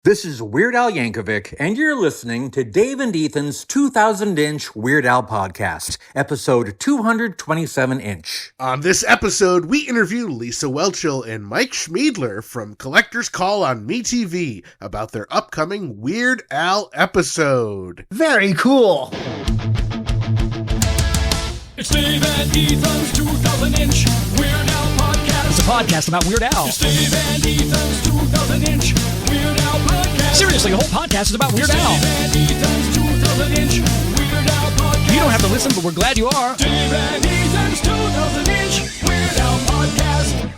This is Weird Al Yankovic, and you're listening to Dave and Ethan's 2000-inch Weird Al podcast, episode 227-inch. On this episode, we interview Lisa Whelchel and Mike Schmiedeler from Collector's Call on MeTV about their upcoming Weird Al episode. Very cool. It's Dave and Ethan's 2000-inch Weird Al podcast. It's a podcast about Weird Al. It's Dave and Ethan's 2000-inch Weird Al podcast. Seriously, the whole podcast is about Weird Al. Dave and Ethan's 2000-inch Weird Al podcast. You don't have to listen, but we're glad you are. Dave and Ethan's 2000-inch Weird Al podcast.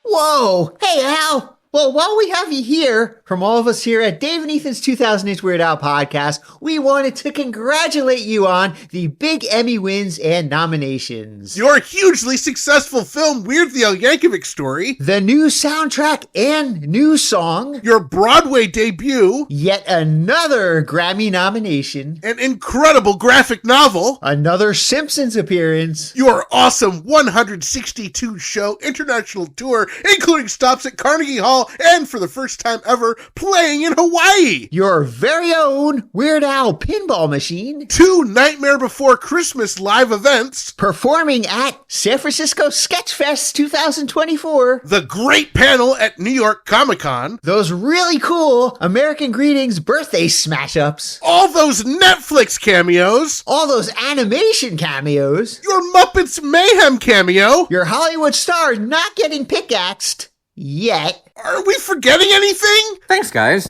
Whoa! Hey, Al! Well, while we have you here, from all of us here at Dave and Ethan's 2000-inch Weird Al podcast, we wanted to congratulate you on the big Emmy wins and nominations. Your hugely successful film, Weird the Al Yankovic Story. The new soundtrack and new song. Your Broadway debut. Yet another Grammy nomination. An incredible graphic novel. Another Simpsons appearance. Your awesome 162 show international tour, including stops at Carnegie Hall, and for the first time ever, playing in Hawaii. Your very own Weird Al pinball machine. 2 Nightmare Before Christmas live events. Performing at San Francisco Sketchfest 2024. The great panel at New York Comic-Con. Those really cool American Greetings birthday smash-ups. All those Netflix cameos. All those animation cameos. Your Muppets Mayhem cameo. Your Hollywood star not getting pickaxed. Yet. Are we forgetting anything? Thanks, guys.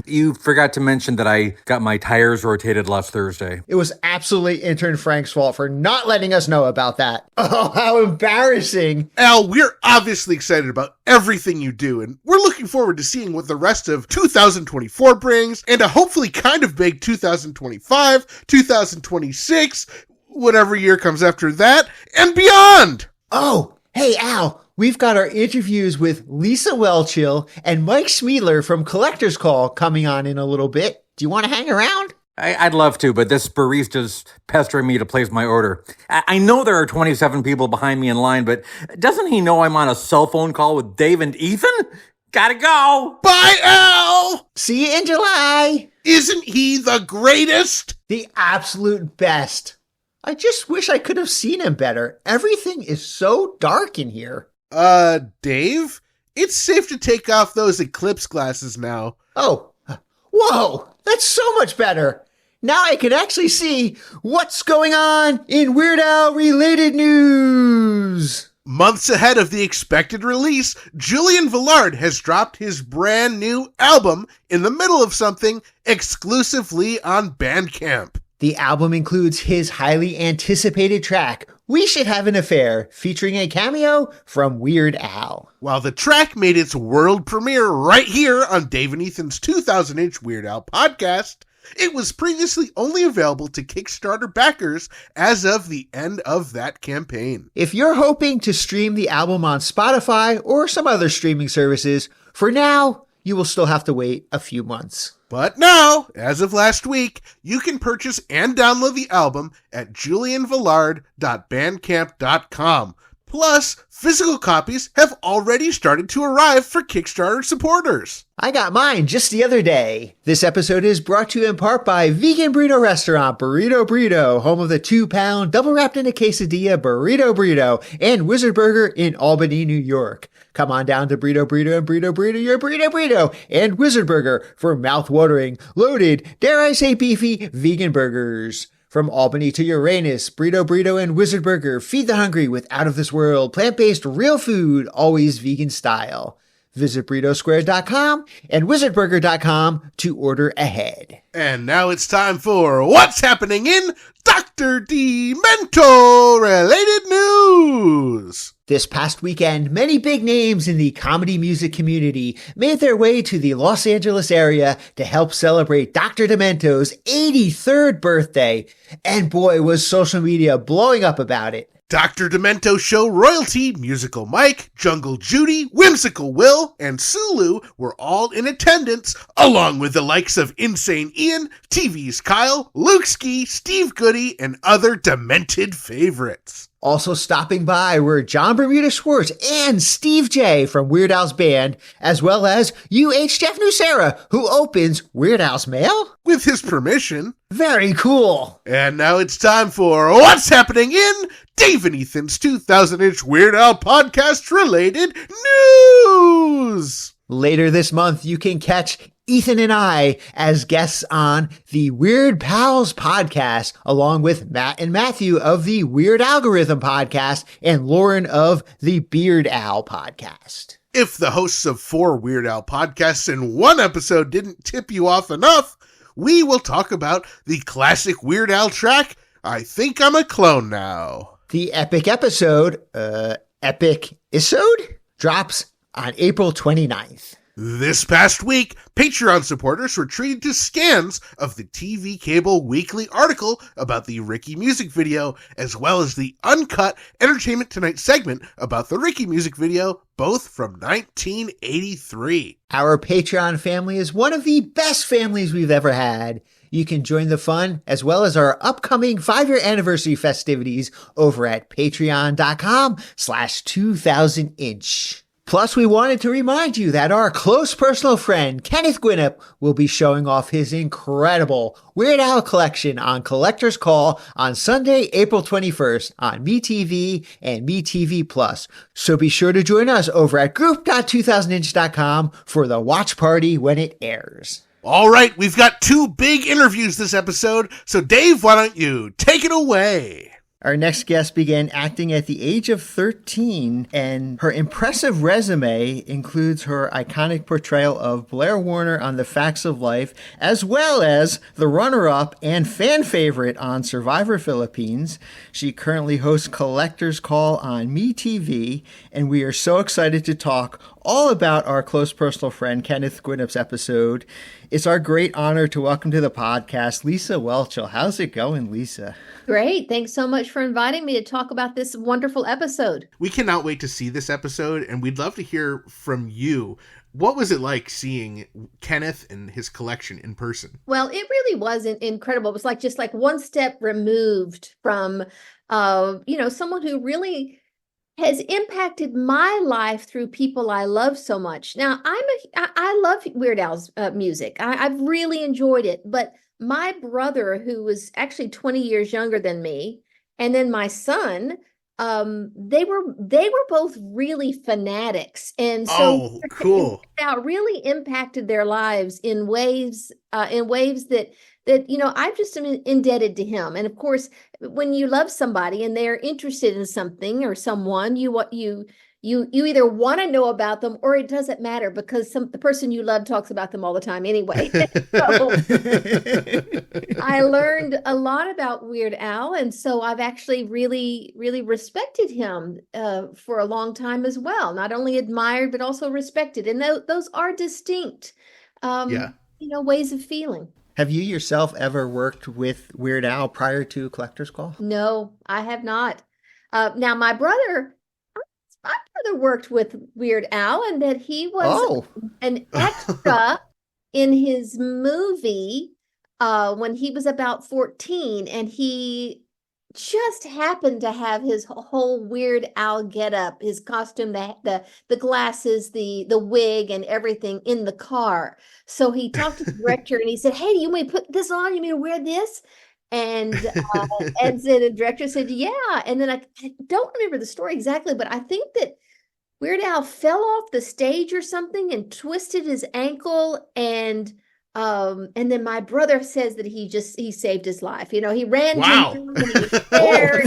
You forgot to mention that I got my tires rotated last Thursday. It was absolutely intern Frank's fault for not letting us know about that. Oh, how embarrassing. Al, we're obviously excited about everything you do, and we're looking forward to seeing what the rest of 2024 brings, and a hopefully kind of big 2025, 2026, whatever year comes after that, and beyond. Oh, hey, Al. We've got our interviews with Lisa Whelchel and Mike Schmiedeler from Collector's Call coming on in a little bit. Do you want to hang around? I'd love to, but this barista's pestering me to place my order. I know there are 27 people behind me in line, but doesn't he know I'm on a cell phone call with Dave and Ethan? Gotta go! Bye, Al! See you in July! Isn't he the greatest? The absolute best. I just wish I could have seen him better. Everything is so dark in here. Dave? It's safe to take off those eclipse glasses now. Oh, whoa, that's so much better. Now I can actually see what's going on in Weird Al related news. Months ahead of the expected release, Julian Velard has dropped his brand new album in the middle of something exclusively on Bandcamp. The album includes his highly anticipated track, We Should Have an Affair, featuring a cameo from Weird Al. While the track made its world premiere right here on Dave and Ethan's 2000-inch Weird Al podcast, it was previously only available to Kickstarter backers as of the end of that campaign. If you're hoping to stream the album on Spotify or some other streaming services, for now, you will still have to wait a few months. But now, as of last week, you can purchase and download the album at julianvelard.bandcamp.com. Plus, physical copies have already started to arrive for Kickstarter supporters. I got mine just the other day. This episode is brought to you in part by vegan burrito restaurant Burrito Burrito, home of the 2-pound double wrapped in a quesadilla Burrito Burrito, and Wizard Burger in Albany, New York. Come on down to Burrito Burrito and Burrito Burrito, your Burrito Burrito, and Wizard Burger for mouth-watering, loaded, dare I say beefy, vegan burgers. From Albany to Uranus, Burrito Burrito and Wizard Burger feed the hungry with out-of-this-world, plant-based, real food, always vegan style. Visit burritosquare.com and wizardburger.com to order ahead. And now it's time for What's Happening in Dr. Demento-related news. This past weekend, many big names in the comedy music community made their way to the Los Angeles area to help celebrate Dr. Demento's 83rd birthday. And boy, was social media blowing up about it. Dr. Demento Show royalty, Musical Mike, Jungle Judy, Whimsical Will, and Sulu were all in attendance, along with the likes of Insane Ian, TV's Kyle, Luke Ski, Steve Goody, and other demented favorites. Also stopping by were John Bermuda Schwartz and Steve J from Weird Al's band, as well as UH Jeff Nucera, who opens Weird Al's Mail. With his permission. Very cool. And now it's time for What's Happening in Dave and Ethan's 2000-inch Weird Al podcast-related news. Later this month, you can catch Ethan and I as guests on the Weird Pals podcast, along with Matt and Matthew of the Weird Algorithm podcast and Lauren of the Beard Al podcast. If the hosts of 4 Weird Al podcasts in one episode didn't tip you off enough, we will talk about the classic Weird Al track, I Think I'm a Clone Now. The epic episode, drops on April 29th. This past week, Patreon supporters were treated to scans of the TV Cable Weekly article about the Ricky music video, as well as the uncut Entertainment Tonight segment about the Ricky music video, both from 1983. Our Patreon family is one of the best families we've ever had. You can join the fun, as well as our upcoming 5-year anniversary festivities over at patreon.com/2000inch. Plus, we wanted to remind you that our close personal friend, Kenneth Guinup, will be showing off his incredible Weird Al collection on Collector's Call on Sunday, April 21st on MeTV and MeTV Plus. So be sure to join us over at group.2000inch.com for the watch party when it airs. All right, we've got 2 big interviews this episode, so Dave, why don't you take it away? Our next guest began acting at the age of 13, and her impressive resume includes her iconic portrayal of Blair Warner on The Facts of Life, as well as the runner-up and fan favorite on Survivor Philippines. She currently hosts Collector's Call on MeTV, and we are so excited to talk all about our close personal friend Kenneth Guinup's episode. It's our great honor to welcome to the podcast Lisa Whelchel. How's it going, Lisa? Great. Thanks so much for inviting me to talk about this wonderful episode. We cannot wait to see this episode, and we'd love to hear from you. What was it like seeing Kenneth and his collection in person? Well, it really was incredible. It was just like one step removed from, someone who really has impacted my life through people I love so much. Now, I love Weird Al's music. I've really enjoyed it, but my brother, who was actually 20 years younger than me, and then my son, they were both really fanatics, and so cool. That really impacted their lives in ways that I'm just indebted to him. And of course, when you love somebody and they're interested in something or someone, you either want to know about them or it doesn't matter because the person you love talks about them all the time anyway. So I learned a lot about Weird Al, and so I've actually really, really respected him for a long time as well. Not only admired, but also respected. And those are distinct, ways of feeling. Have you yourself ever worked with Weird Al prior to Collector's Call? No, I have not. Now, my brother worked with Weird Al, and that he was an extra in his movie when he was about 14, and he just happened to have his whole Weird Al getup, his costume, the glasses, the wig, and everything in the car. So he talked to the director, and he said, "Hey, you want me to put this on? You mean to wear this?" And and so the director said, "Yeah." And then I don't remember the story exactly, but I think that Weird Al fell off the stage or something and twisted his ankle, and then my brother says that he saved his life. He ran to him and he was there,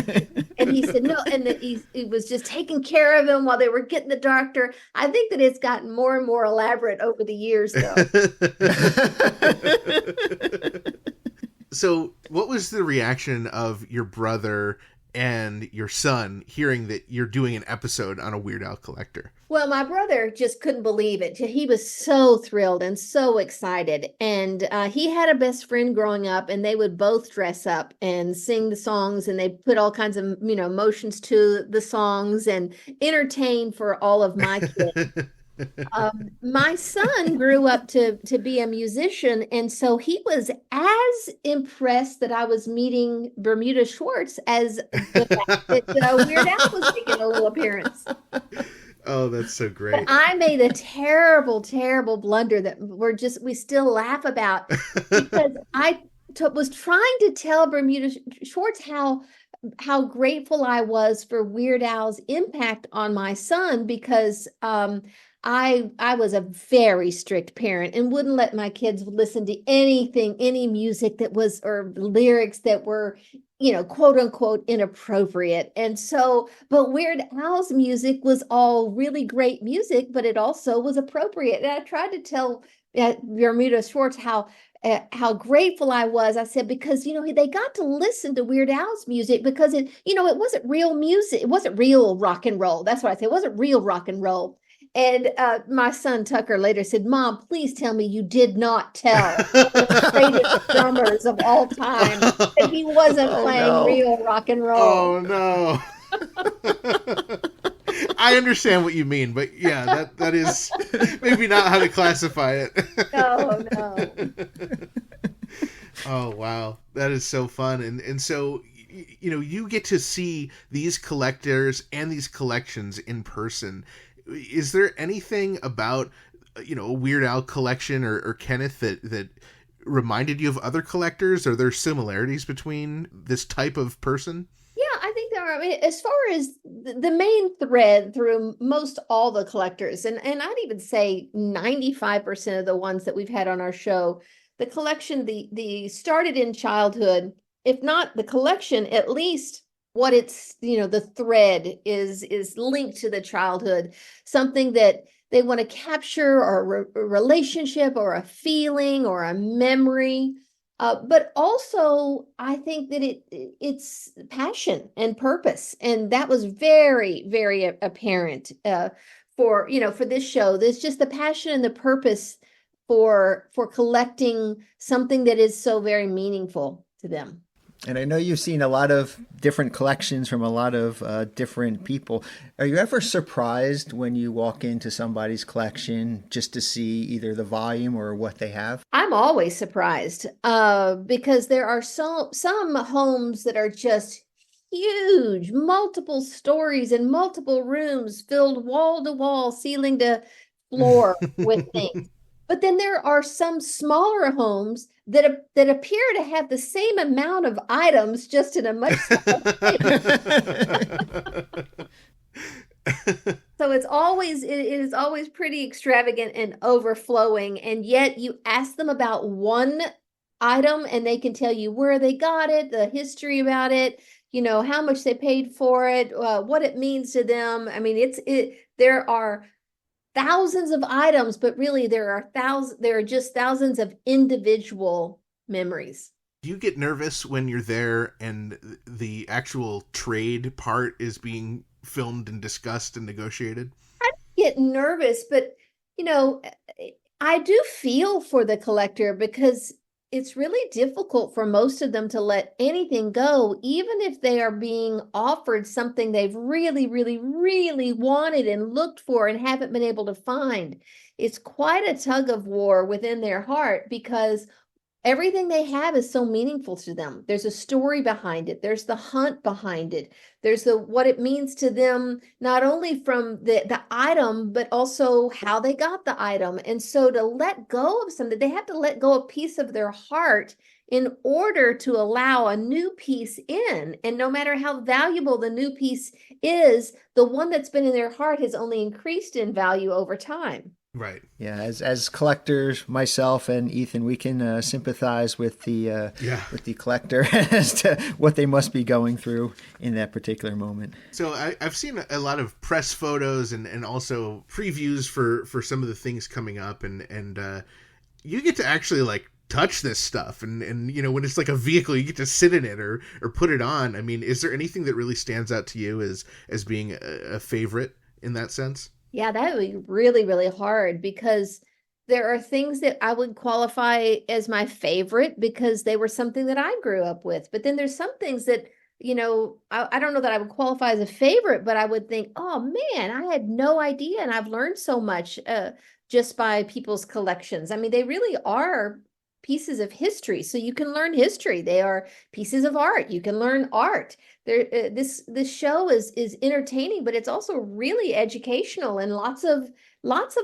and he said no, and that he was just taking care of him while they were getting the doctor. I think that it's gotten more and more elaborate over the years, though. So what was the reaction of your brother and your son hearing that you're doing an episode on a Weird Al collector? Well, my brother just couldn't believe it. He was so thrilled and so excited. And he had a best friend growing up, and they would both dress up and sing the songs, and they put all kinds of, motions to the songs and entertain for all of my kids. My son grew up to be a musician, and so he was as impressed that I was meeting Bermuda Schwartz as the fact that Weird Al was making a little appearance. Oh, that's so But great. I made a terrible, terrible blunder that we still laugh about because was trying to tell Bermuda Schwartz how grateful I was for Weird Al's impact on my son because I was a very strict parent and wouldn't let my kids listen to anything, any music that was or lyrics that were, quote unquote inappropriate. And so, but Weird Al's music was all really great music, but it also was appropriate. And I tried to tell Bermuda Schwartz how grateful I was. I said, because, they got to listen to Weird Al's music because it wasn't real music. It wasn't real rock and roll. That's what I said. It wasn't real rock and roll. And my son Tucker later said, Mom, please tell me you did not tell the greatest drummers of all time that he wasn't playing real rock and roll. Oh, no. I understand what you mean, but yeah, that is maybe not how to classify it. No. Oh, wow. That is so fun. And so, you get to see these collectors and these collections in person. Is there anything about, a Weird Al collection or Kenneth that reminded you of other collectors? Are there similarities between this type of person? Yeah, I think there are. I mean, as far as the main thread through most all the collectors, and I'd even say 95% of the ones that we've had on our show, the collection, the started in childhood, if not the collection, at least what it's, the thread is linked to the childhood, something that they want to capture or a relationship or a feeling or a memory. But also, I think that it's passion and purpose, and that was very, very apparent for this show. There's just the passion and the purpose for collecting something that is so very meaningful to them. And I know you've seen a lot of different collections from a lot of different people. Are you ever surprised when you walk into somebody's collection just to see either the volume or what they have? I'm always surprised because there are some homes that are just huge, multiple stories and multiple rooms filled wall to wall, ceiling to floor with things. But then there are some smaller homes that appear to have the same amount of items, just in a much smaller So it is always pretty extravagant and overflowing, and yet you ask them about one item and they can tell you where they got it, the history about it, how much they paid for it, what it means to them. I mean, there are thousands of items, but really there are just thousands of individual memories. Do you get nervous when you're there and the actual trade part is being filmed and discussed and negotiated? I get nervous, but I do feel for the collector because it's really difficult for most of them to let anything go, even if they are being offered something they've really, really, really wanted and looked for and haven't been able to find. It's quite a tug of war within their heart because everything they have is so meaningful to them. There's a story behind it. There's the hunt behind it. There's what it means to them, not only from the item, but also how they got the item. And so to let go of something, they have to let go a piece of their heart in order to allow a new piece in. And no matter how valuable the new piece is, the one that's been in their heart has only increased in value over time. Right. Yeah, as collectors, myself and Ethan, we can sympathize with the collector as to what they must be going through in that particular moment. So I've seen a lot of press photos and also previews for some of the things coming up, and you get to actually touch this stuff, and when it's like a vehicle, you get to sit in it or put it on. I mean, is there anything that really stands out to you as being a favorite in that sense? Yeah, that would be really, really hard because there are things that I would qualify as my favorite because they were something that I grew up with. But then there's some things that I don't know that I would qualify as a favorite, but I would think, oh man, I had no idea. And I've learned so much just by people's collections. I mean, they really are pieces of history. So you can learn history. They are pieces of art. You can learn art. This show is entertaining, but it's also really educational in lots of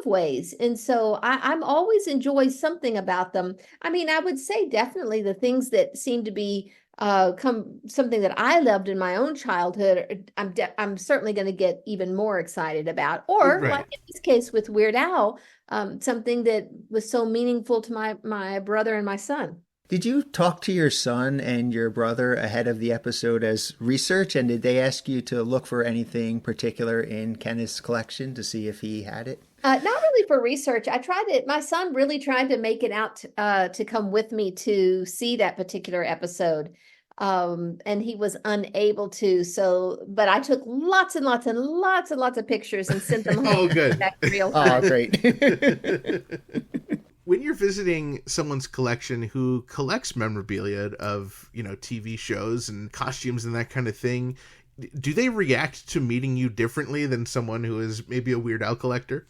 ways. And so I'm always enjoy something about them. I mean, I would say definitely the things that seem to be something that I loved in my own childhood, I'm certainly going to get even more excited about. Or Right. like in this case with Weird Al, something that was so meaningful to my brother and my son. Did you talk to your son and your brother ahead of the episode as research? And did they ask you to look for anything particular in Kenneth's collection to see if he had it? Not really for research. My son really tried to make it out to come with me to see that particular episode. And he was unable to. So, but I took lots and lots and lots and lots of pictures and sent them home. Oh, good. Back to real Oh, time. great. When you're visiting someone's collection who collects memorabilia of, TV shows and costumes and that kind of thing, do they react to meeting you differently than someone who is maybe a Weird Al collector?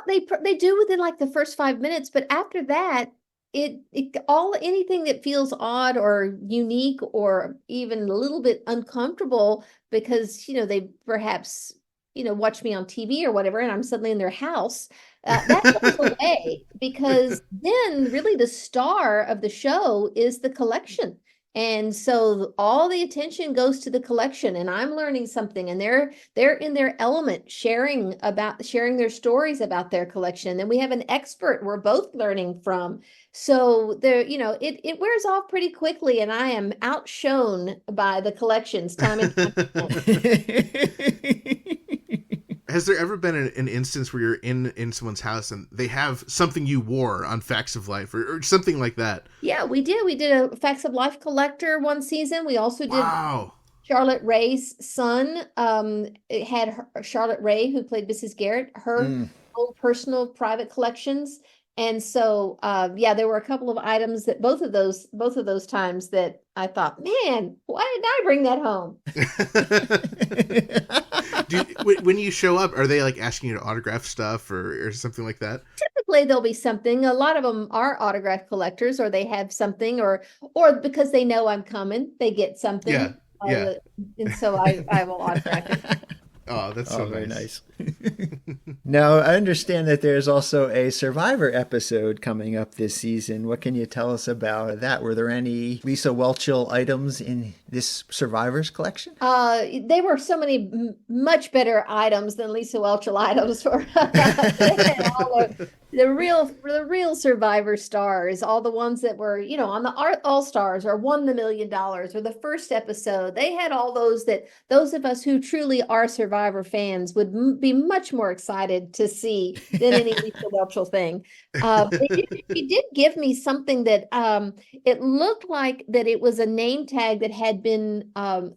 They do within like the first 5 minutes, but after that, anything that feels odd or unique or even a little bit uncomfortable because they perhaps watch me on TV or whatever, and I'm suddenly in their house. That goes away because then really the star of the show is the collection. And so all the attention goes to the collection, and I'm learning something, and they're in their element, sharing their stories about their collection. And then we have an expert we're both learning from. So it wears off pretty quickly, and I am outshone by the collections time and time again. Has there ever been an instance where you're in someone's house and they have something you wore on Facts of Life or something like that? Yeah, we did. We did a Facts of Life collector one season. We also did Wow. Charlotte Ray's son. It had Charlotte Ray, who played Mrs. Garrett, her own personal private collections. And so, there were a couple of items that both of those times that I thought, man, why didn't I bring that home? When you show up, are they like asking you to autograph stuff or something like that? Typically, there'll be something. A lot of them are autograph collectors, or they have something, or because they know I'm coming, they get something. Yeah. And so I will autograph it. Oh, that's so very nice. Now, I understand that there's also a Survivor episode coming up this season. What can you tell us about that? Were there any Lisa Whelchel items in this Survivor's collection? They were so many much better items than Lisa Whelchel items for the real Survivor stars, all the ones that were, on the All Stars or won the $1 million or the first episode. They had all those that those of us who truly are Survivor fans would be much more excited to see than any Lisa Whelchel thing. He did give me something that it looked like that it was a name tag that had been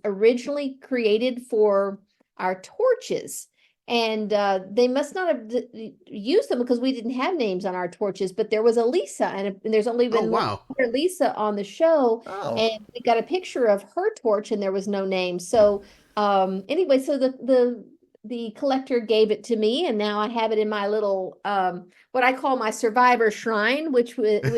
originally created for our torches. And they must not have used them because we didn't have names on our torches, but there was a Lisa, and there's only been one other Lisa on the show. Oh. And we got a picture of her torch and there was no name. So anyway, so the collector gave it to me, and now I have it in my little what I call my Survivor shrine, which is a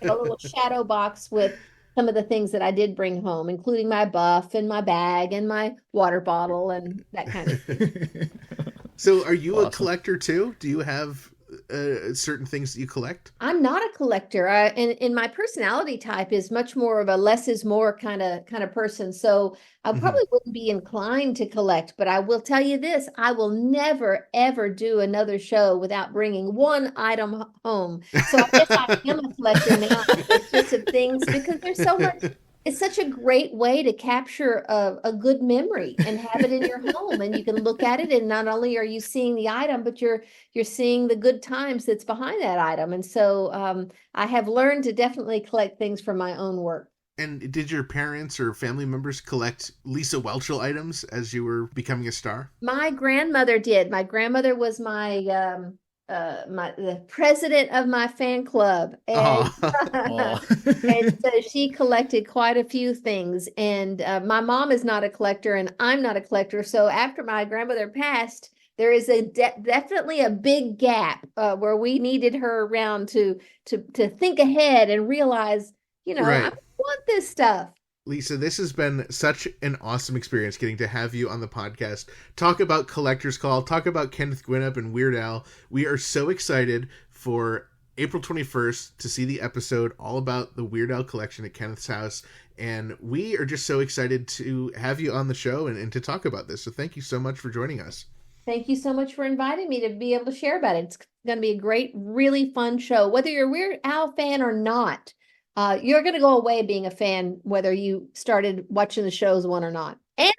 little shadow box with some of the things that I did bring home, including my buff and my bag and my water bottle and that kind of thing. So are you a collector too? Do you have certain things that you collect? I'm not a collector. And my personality type is much more of a less is more kind of person. So I probably wouldn't be inclined to collect, but I will tell you this, I will never, ever do another show without bringing one item home. So I guess I am a collector now. It's just of things because there's so much. It's such a great way to capture a good memory and have it in your home, and you can look at it, and not only are you seeing the item, but you're seeing the good times that's behind that item. And so I have learned to definitely collect things from my own work. And did your parents or family members collect Lisa Whelchel items as you were becoming a star? My grandmother did. My grandmother was my the president of my fan club, and and so she collected quite a few things. And my mom is not a collector, and I'm not a collector. So after my grandmother passed, there is definitely a big gap where we needed her around to think ahead and realize, Right. I want this stuff. Lisa, this has been such an awesome experience getting to have you on the podcast. Talk about Collector's Call, talk about Kenneth Guinup and Weird Al. We are so excited for April 21st to see the episode all about the Weird Al collection at Kenneth's house. And we are just so excited to have you on the show and to talk about this. So thank you so much for joining us. Thank you so much for inviting me to be able to share about it. It's going to be a great, really fun show. Whether you're a Weird Al fan or not, you're going to go away being a fan, whether you started watching the shows one or not. And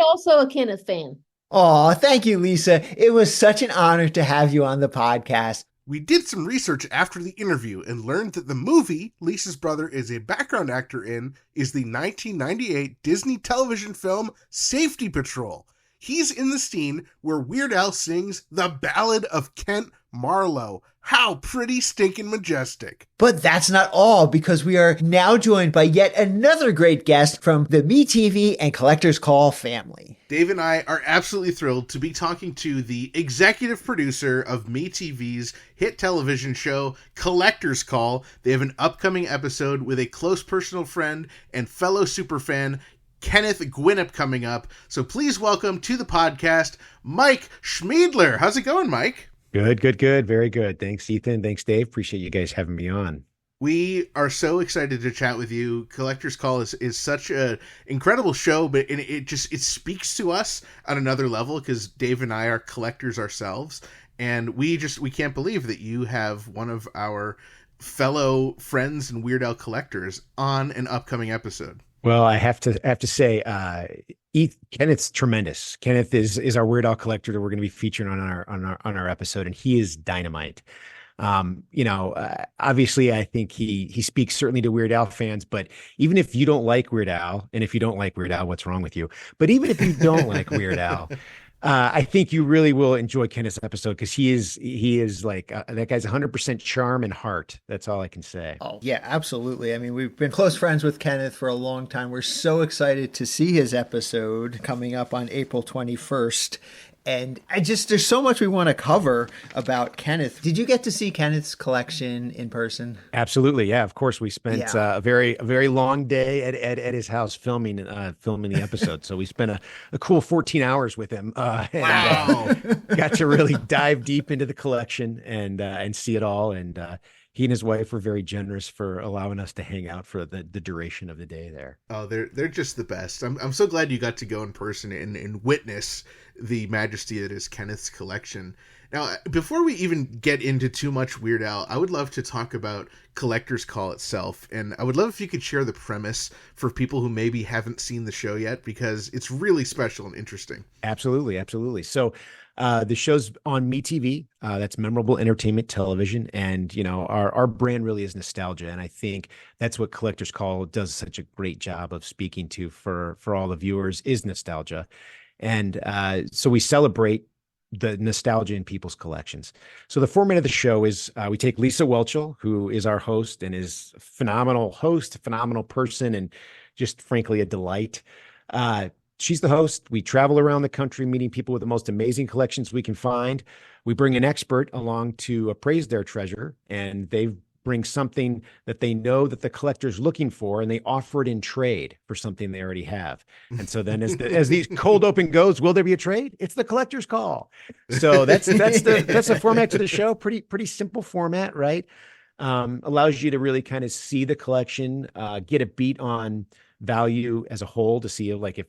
also a Kenneth fan. Oh, thank you, Lisa. It was such an honor to have you on the podcast. We did some research after the interview and learned that the movie Lisa's brother is a background actor in is the 1998 Disney television film Safety Patrol. He's in the scene where Weird Al sings The Ballad of Kent Marlowe. How pretty stinking majestic. But that's not all, because we are now joined by yet another great guest from the MeTV and Collector's Call family. Dave and I are absolutely thrilled to be talking to the executive producer of MeTV's hit television show, Collector's Call. They have an upcoming episode with a close personal friend and fellow superfan, Kenneth Guinup, coming up. So please welcome to the podcast, Mike Schmiedeler. How's it going, Mike? Good. Very good. Thanks, Ethan. Thanks, Dave. Appreciate you guys having me on. We are so excited to chat with you. Collector's Call is such an incredible show, but it speaks to us on another level because Dave and I are collectors ourselves, and we can't believe that you have one of our fellow friends and Weird Al collectors on an upcoming episode. Well, I have to say, Kenneth's tremendous. Kenneth is our Weird Al collector that we're going to be featuring on our episode, and he is dynamite. Obviously, I think he speaks certainly to Weird Al fans, but even if you don't like Weird Al, and if you don't like Weird Al, what's wrong with you? But even if you don't like Weird Al, I think you really will enjoy Kenneth's episode because he is like that guy's 100% charm and heart. That's all I can say. Oh, yeah, absolutely. I mean, we've been close friends with Kenneth for a long time. We're so excited to see his episode coming up on April 21st. And there's so much we want to cover about Kenneth. Did you get to see Kenneth's collection in person? Absolutely. Yeah. Of course. We spent a very long day at his house filming the episode. So we spent a cool 14 hours with him. Wow. Got to really dive deep into the collection and see it all. And he and his wife were very generous for allowing us to hang out for the duration of the day there. Oh, they're just the best. I'm so glad you got to go in person and witness the majesty that is Kenneth's collection. Now, before we even get into too much Weird Al, I would love to talk about Collector's Call itself. And I would love if you could share the premise for people who maybe haven't seen the show yet, because it's really special and interesting. Absolutely. So the show's on MeTV. That's Memorable Entertainment Television. And, our brand really is nostalgia. And I think that's what Collector's Call does such a great job of speaking to for all the viewers, is nostalgia. And so we celebrate the nostalgia in people's collections. So the format of the show is we take Lisa Whelchel, who is our host and is a phenomenal host, a phenomenal person, and just frankly a delight. She's the host. We travel around the country meeting people with the most amazing collections we can find. We bring an expert along to appraise their treasure, and they bring something that they know that the collector's looking for, and they offer it in trade for something they already have. And so then as the cold open goes, will there be a trade? It's the Collector's Call. So that's the format to the show. Pretty simple format, right? Allows you to really kind of see the collection, get a beat on value as a whole, to see like if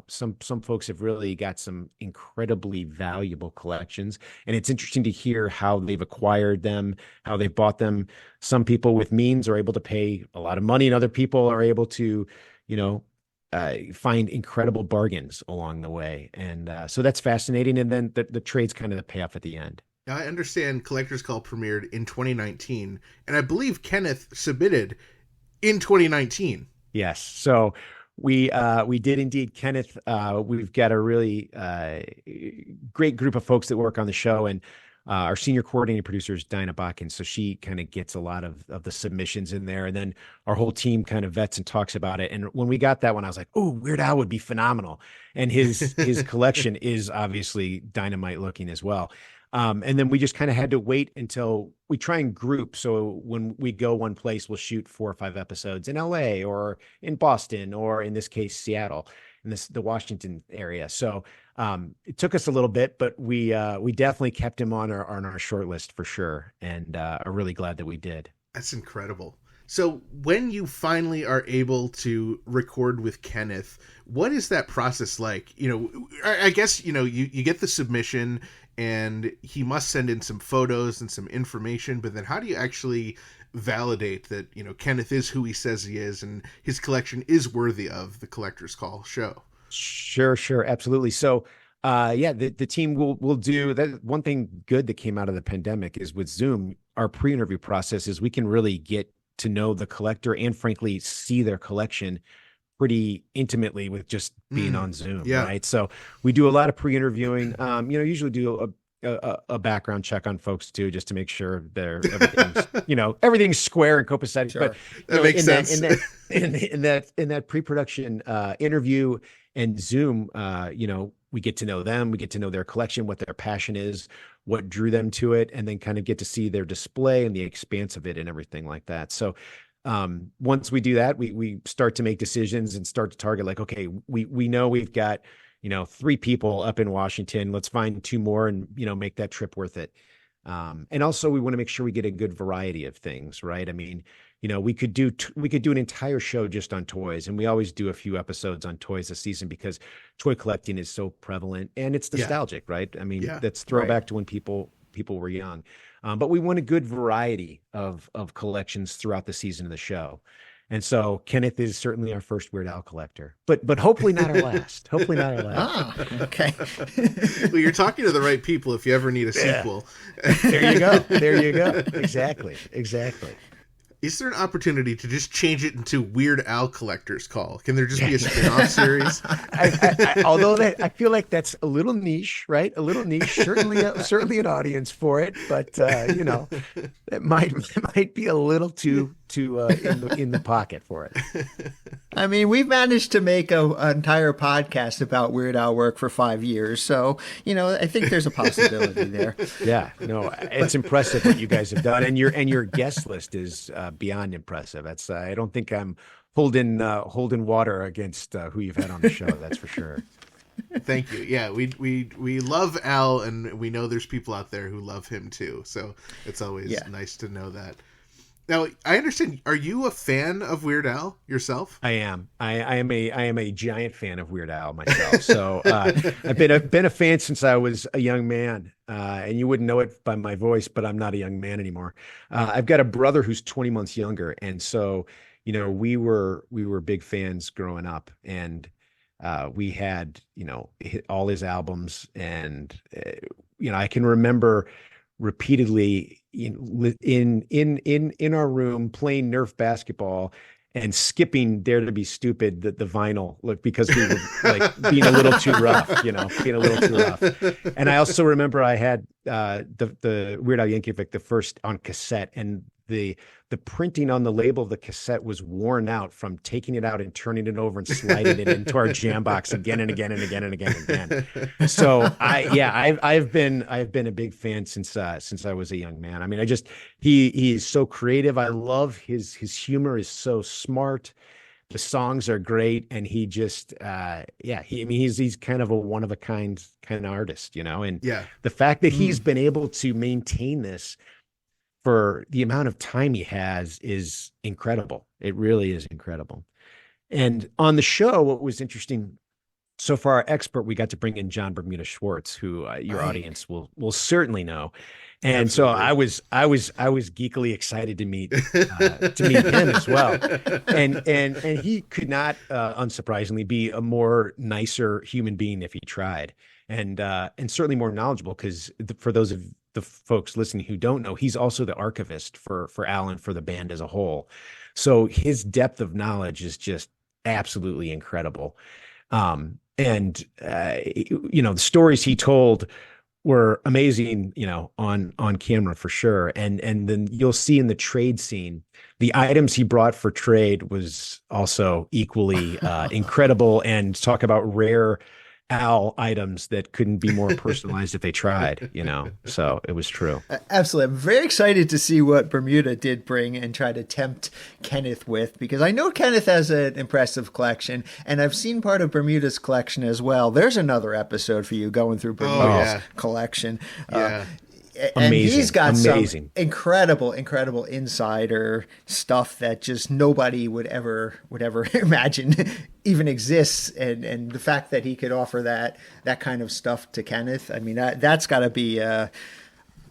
some folks have really got some incredibly valuable collections, and it's interesting to hear how they've acquired them, how they bought them. Some people with means are able to pay a lot of money, and other people are able to find incredible bargains along the way, and so that's fascinating. And then the trade's kind of the payoff at the end. Now, I understand Collector's Call premiered in 2019, and I believe Kenneth submitted in 2019. Yes. So we did indeed, Kenneth. We've got a really great group of folks that work on the show, and our senior coordinating producer is Dinah Bakken, so she kind of gets a lot of the submissions in there, and then our whole team kind of vets and talks about it. And when we got that one, I was like, "Oh, Weird Al would be phenomenal," and his collection is obviously dynamite looking as well. And then we just kind of had to wait until we try and group. So when we go one place, we'll shoot 4 or 5 episodes in LA or in Boston, or in this case, Seattle, in the Washington area. So it took us a little bit, but we definitely kept him on our short list for sure. And are really glad that we did. That's incredible. So when you finally are able to record with Kenneth, what is that process like? I guess, you get the submission and he must send in some photos and some information, but then how do you actually validate that, Kenneth is who he says he is and his collection is worthy of the Collector's Call show? Sure. Absolutely. So, the team will do that. One thing good that came out of the pandemic is with Zoom, our pre-interview process is we can really get to know the collector and frankly see their collection pretty intimately with just being on Zoom. Yeah. Right. So we do a lot of pre-interviewing, usually do a background check on folks too, just to make sure everything's square and copacetic. Sure. But that makes sense. In that pre-production interview and Zoom, we get to know them, we get to know their collection, what their passion is, what drew them to it, and then kind of get to see their display and the expanse of it and everything like that. So once we do that, we start to make decisions and start to target, like, okay, we know we've got, 3 people up in Washington. Let's find 2 more and, make that trip worth it. And also we want to make sure we get a good variety of things, right? I mean, we could do an entire show just on toys, and we always do a few episodes on toys a season because toy collecting is so prevalent and it's nostalgic, right? I mean, that's throwback to when people were young. But we want a good variety of collections throughout the season of the show. And so Kenneth is certainly our first Weird Al collector, but hopefully not our last. Hopefully not our last. Ah, okay. Well, you're talking to the right people if you ever need a sequel. There you go. Exactly. Is there an opportunity to just change it into Weird Al Collector's Call? Can there just be a spin-off series? Although I feel like that's a little niche, right? A little niche, certainly an audience for it, but it might be a little too in the pocket for it. I mean, we've managed to make an entire podcast about Weird Al work for 5 years, so I think there's a possibility there. Yeah, no, it's impressive what you guys have done, and your guest list is beyond impressive. That's I don't think I'm holding water against who you've had on the show. That's for sure. Thank you. Yeah, we love Al, and we know there's people out there who love him too. So it's always nice to know that. Now, I understand. Are you a fan of Weird Al yourself? I am. I am a giant fan of Weird Al myself. So I've been a fan since I was a young man. And you wouldn't know it by my voice, but I'm not a young man anymore. I've got a brother who's 20 months younger, and so we were big fans growing up, and we had all his albums, and I can remember repeatedly in our room playing Nerf basketball and skipping Dare to Be Stupid, the vinyl, because we were like being a little too rough, And I also remember I had the Weird Al Yankovic, the first on cassette, and the printing on the label of the cassette was worn out from taking it out and turning it over and sliding it into our jam box again and again and again and again and again. So I've been a big fan since I was a young man. I mean, he is so creative. I love his humor is so smart. The songs are great, and he just he's kind of a one of a kind artist, and the fact that he's been able to maintain this for the amount of time he has is incredible. It really is incredible. And on the show, what was interesting, so for our expert, we got to bring in John Bermuda Schwartz, who your audience will certainly know. And Absolutely. So I was geekily excited to meet him as well. And he could not, unsurprisingly, be a more nicer human being if he tried, and certainly more knowledgeable, because for those of the folks listening who don't know, he's also the archivist for Alan, for the band as a whole. So his depth of knowledge is just absolutely incredible. The stories he told were amazing, on camera for sure. And then you'll see in the trade scene, the items he brought for trade was also equally incredible, and talk about rare Al items that couldn't be more personalized if they tried, so it was true. Absolutely. I'm very excited to see what Bermuda did bring and try to tempt Kenneth with, because I know Kenneth has an impressive collection, and I've seen part of Bermuda's collection as well. There's another episode for you going through Bermuda's collection. Yeah. And he's got amazing. some incredible insider stuff that just nobody would ever imagine even exists. And the fact that he could offer that kind of stuff to Kenneth, I mean, that's got to be.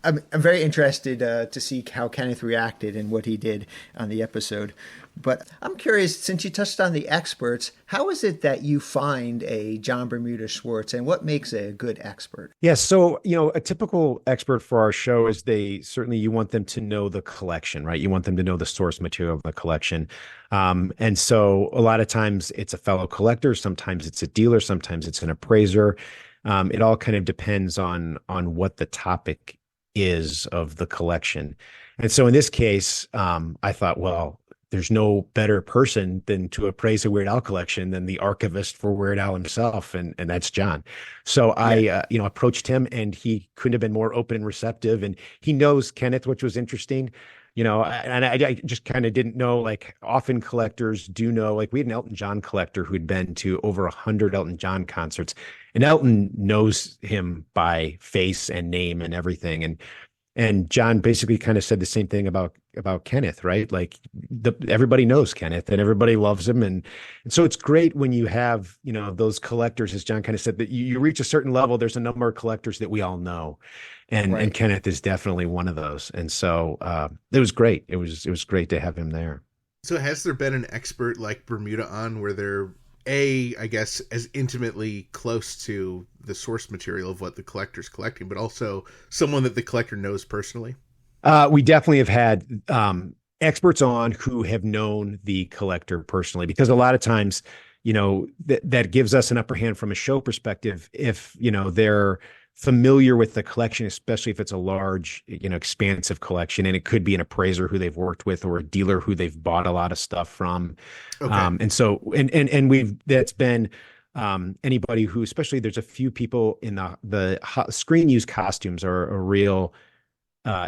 I'm very interested to see how Kenneth reacted and what he did on the episode. But I'm curious, since you touched on the experts, how is it that you find a John Bermuda Schwartz, and what makes a good expert? Yeah, so, a typical expert for our show is you want them to know the collection, right? You want them to know the source material of the collection. And so a lot of times it's a fellow collector, sometimes it's a dealer, sometimes it's an appraiser. It all kind of depends on what the topic is of the collection. And so in this case, I thought, well, there's no better person than to appraise a Weird Al collection than the archivist for Weird Al himself, and that's John. So I approached him, and he couldn't have been more open and receptive, and he knows Kenneth, which was interesting. And I just kind of didn't know, like, often collectors do know, like, we had an Elton John collector who'd been to over 100 Elton John concerts, and Elton knows him by face and name and everything. And John basically kind of said the same thing about Kenneth, right? Like, everybody knows Kenneth and everybody loves him. And so it's great when you have, those collectors, as John kind of said, that you reach a certain level, there's a number of collectors that we all know. And Kenneth is definitely one of those. And so it was great. It was great to have him there. So has there been an expert like Bermuda on where they're, I guess, as intimately close to the source material of what the collector's collecting, but also someone that the collector knows personally? We definitely have had experts on who have known the collector personally, because a lot of times, that gives us an upper hand from a show perspective if, they're familiar with the collection, especially if it's a large, expansive collection, and it could be an appraiser who they've worked with or a dealer who they've bought a lot of stuff from. Okay. And so, that's been anybody who, especially there's a few people in the screen use costumes are a real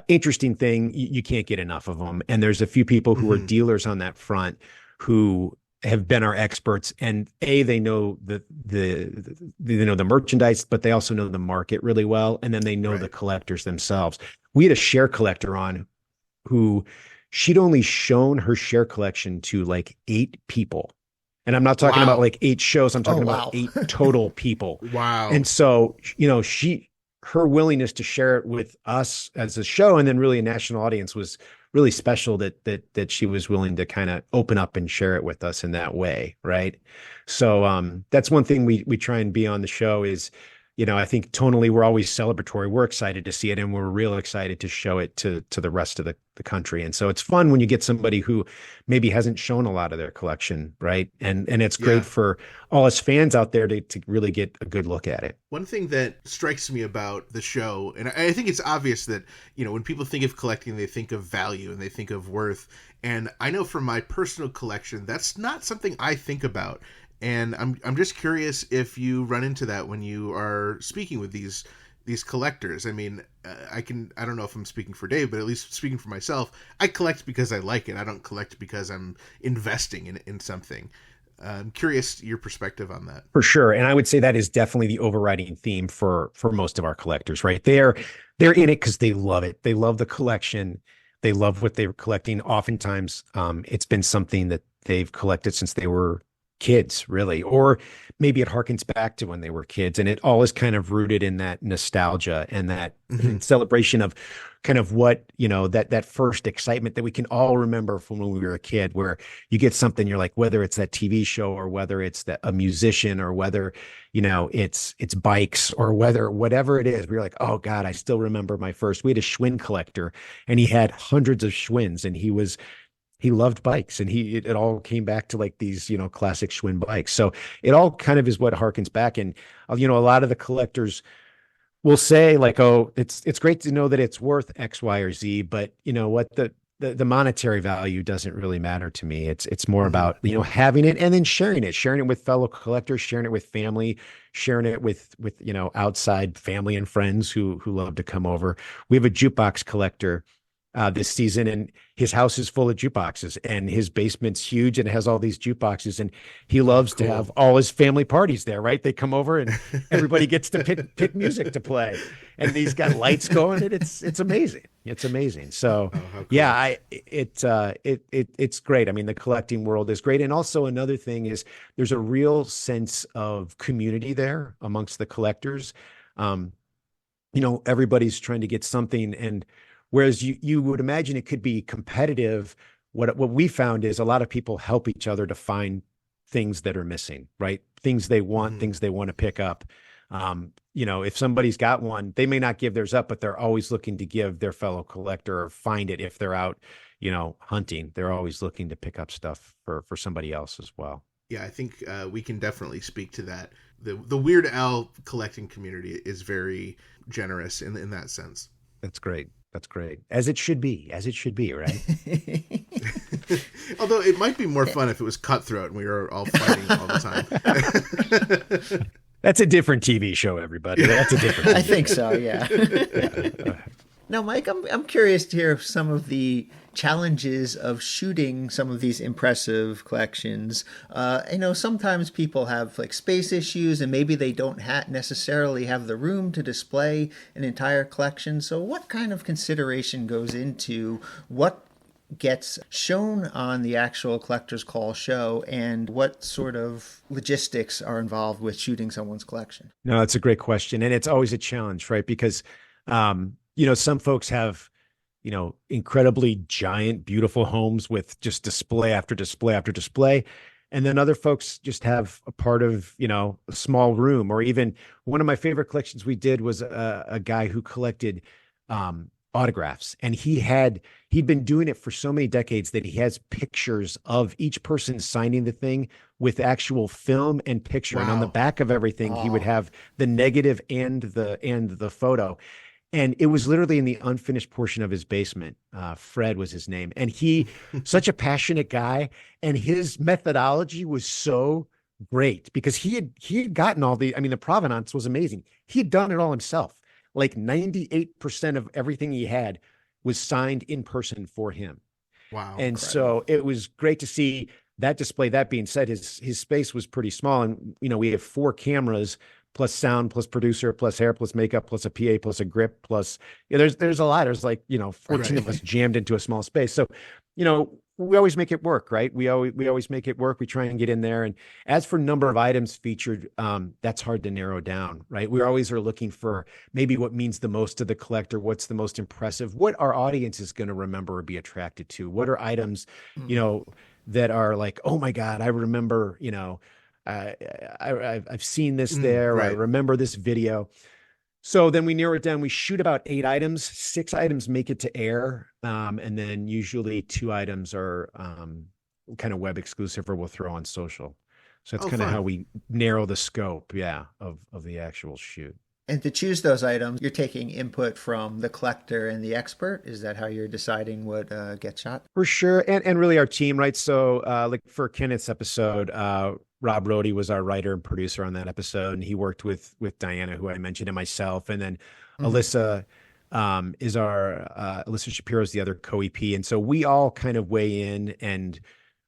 interesting thing. You can't get enough of them. And there's a few people who are dealers on that front who have been our experts, and they know the merchandise, but they also know the market really well, and then they know the collectors themselves. We had a share collector on who she'd only shown her share collection to like 8 people, and I'm not talking about like 8 shows. I'm talking about 8 total people. Wow! And so her willingness to share it with us as a show, and then really a national audience, was really special that she was willing to kind of open up and share it with us in that way. Right. So that's one thing we try and be on the show is, I think tonally we're always celebratory. We're excited to see it, and we're real excited to show it to the rest of the country. And so it's fun when you get somebody who maybe hasn't shown a lot of their collection. Right. And it's great for all us fans out there to really get a good look at it. One thing that strikes me about the show, and I think it's obvious that, when people think of collecting, they think of value and they think of worth. And I know from my personal collection, that's not something I think about. And I'm just curious if you run into that when you are speaking with these collectors. I mean, I don't know if I'm speaking for Dave, but at least speaking for myself, I collect because I like it. I don't collect because I'm investing in something. I'm curious your perspective on that. For sure. And I would say that is definitely the overriding theme for most of our collectors, right? They're in it because they love it. They love the collection. They love what they're collecting. Oftentimes, it's been something that they've collected since they were kids, really, or maybe it harkens back to when they were kids, and it all is kind of rooted in that nostalgia and that celebration of kind of what, that first excitement that we can all remember from when we were a kid, where you get something, you're like, whether it's that TV show or whether it's a musician or whether, it's bikes or whatever it is, we're like, oh God, I still remember we had a Schwinn collector, and he had hundreds of Schwinns, and he loved bikes, and it all came back to like these, classic Schwinn bikes. So it all kind of is what harkens back. And, a lot of the collectors will say like, oh, it's great to know that it's worth X, Y, or Z, but you know what, the monetary value doesn't really matter to me. It's more about, you know, having it and then sharing it with fellow collectors, sharing it with family, sharing it with, you know, outside family and friends who love to come over. We have a jukebox collector this season, and his house is full of jukeboxes, and his basement's huge and it has all these jukeboxes, and he loves to have all his family parties there, right? They come over and everybody gets to pick music to play, and he's got lights going, and it's amazing. It's amazing. So cool. yeah, it's great. I mean, the collecting world is great. And also another thing is there's a real sense of community there amongst the collectors. You know, everybody's trying to get something, and whereas you would imagine it could be competitive, what we found is a lot of people help each other to find things that are missing, right? Things they want, things they want to pick up. You know, if somebody's got one, they may not give theirs up, but they're always looking to give their fellow collector or find it if they're out, you know, hunting. They're always looking to pick up stuff for somebody else as well. Yeah, I think we can definitely speak to that. The Weird Al collecting community is very generous in that sense. That's great. That's great. As it should be, right? Although it might be more fun if it was cutthroat and we were all fighting all the time. That's a different TV show, everybody. That's a different. I think so. Yeah. Now, Mike, I'm curious to hear some of the challenges of shooting some of these impressive collections. I know sometimes people have like space issues, and maybe they don't necessarily have the room to display an entire collection. So what kind of consideration goes into what gets shown on the actual Collector's Call show, and what sort of logistics are involved with shooting someone's collection? No, that's a great question. And it's always a challenge, right? Because, you know, some folks have, you know, incredibly giant, beautiful homes with just display after display after display. And then other folks just have a part of, you know, a small room. Or even one of my favorite collections we did was a guy who collected autographs, and he'd been doing it for so many decades that he has pictures of each person signing the thing with actual film and picture. Wow. And on the back of everything, he would have the negative and the photo. And it was literally in the unfinished portion of his basement. Fred was his name. And such a passionate guy, and his methodology was so great because he had gotten the provenance was amazing. He had done it all himself. Like 98% of everything he had was signed in person for him. Wow. And incredible. So it was great to see that display. That being said, his space was pretty small. And, you know, we have 4 cameras plus sound, plus producer, plus hair, plus makeup, plus a PA, plus a grip, plus, you know, there's a lot. There's like, you know, 14 of us jammed into a small space. So, you know, we always make it work, right? We always make it work. We try and get in there. And as for number of items featured, that's hard to narrow down, right? We always are looking for maybe what means the most to the collector, what's the most impressive, what our audience is going to remember or be attracted to. What are items, you know, that are like, oh my God, I remember, you know, I've seen this there. Right. I remember this video. So then we narrow it down. We shoot about 8 items. 6 items make it to air. And then usually 2 items are kind of web exclusive or we'll throw on social. So that's kind of how we narrow the scope, of the actual shoot. And to choose those items, you're taking input from the collector and the expert. Is that how you're deciding what gets shot? For sure. And really our team, right? So like for Kenneth's episode, Rob Rohde was our writer and producer on that episode. And he worked with Diana, who I mentioned, and myself. And then Alyssa is Alyssa Shapiro is the other co-EP. And so we all kind of weigh in and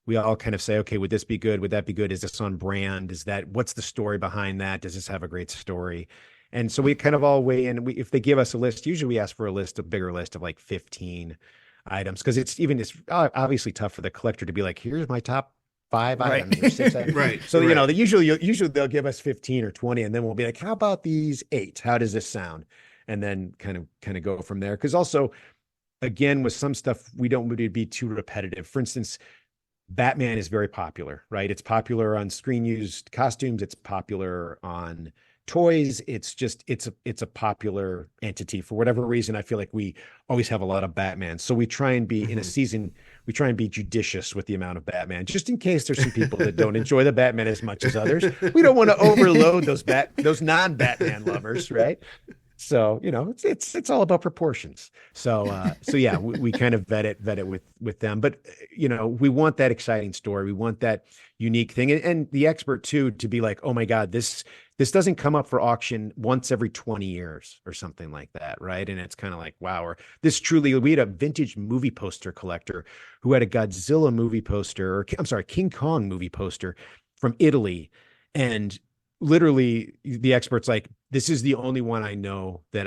we all kind of say, okay, would this be good? Would that be good? Is this on brand? What's the story behind that? Does this have a great story? And so we kind of all weigh in. If they give us a list, usually we ask for a bigger list of like 15 items, because it's obviously tough for the collector to be like, here's my top 5 items or 6 items. Right. So, you know, usually they'll give us 15 or 20, and then we'll be like, how about these 8? How does this sound? And then kind of go from there. Because also, again, with some stuff, we don't want it to be too repetitive. For instance, Batman is very popular, right? It's popular on screen used costumes. It's popular on toys. It's a popular entity. For whatever reason, I feel like we always have a lot of Batman. So we try and be in a season, we try and be judicious with the amount of Batman, just in case there's some people that don't enjoy the Batman as much as others. We don't want to overload those non-Batman lovers, right? So, it's all about proportions. So yeah, we kind of vet it with them, but we want that exciting story. We want that unique thing, and the expert too, to be like, oh my God, this doesn't come up for auction once every 20 years or something like that. Right. And it's kind of like, wow, or we had a vintage movie poster collector who had a Godzilla movie poster, or I'm sorry, King Kong movie poster from Italy. And literally the expert's like, this is the only one I know that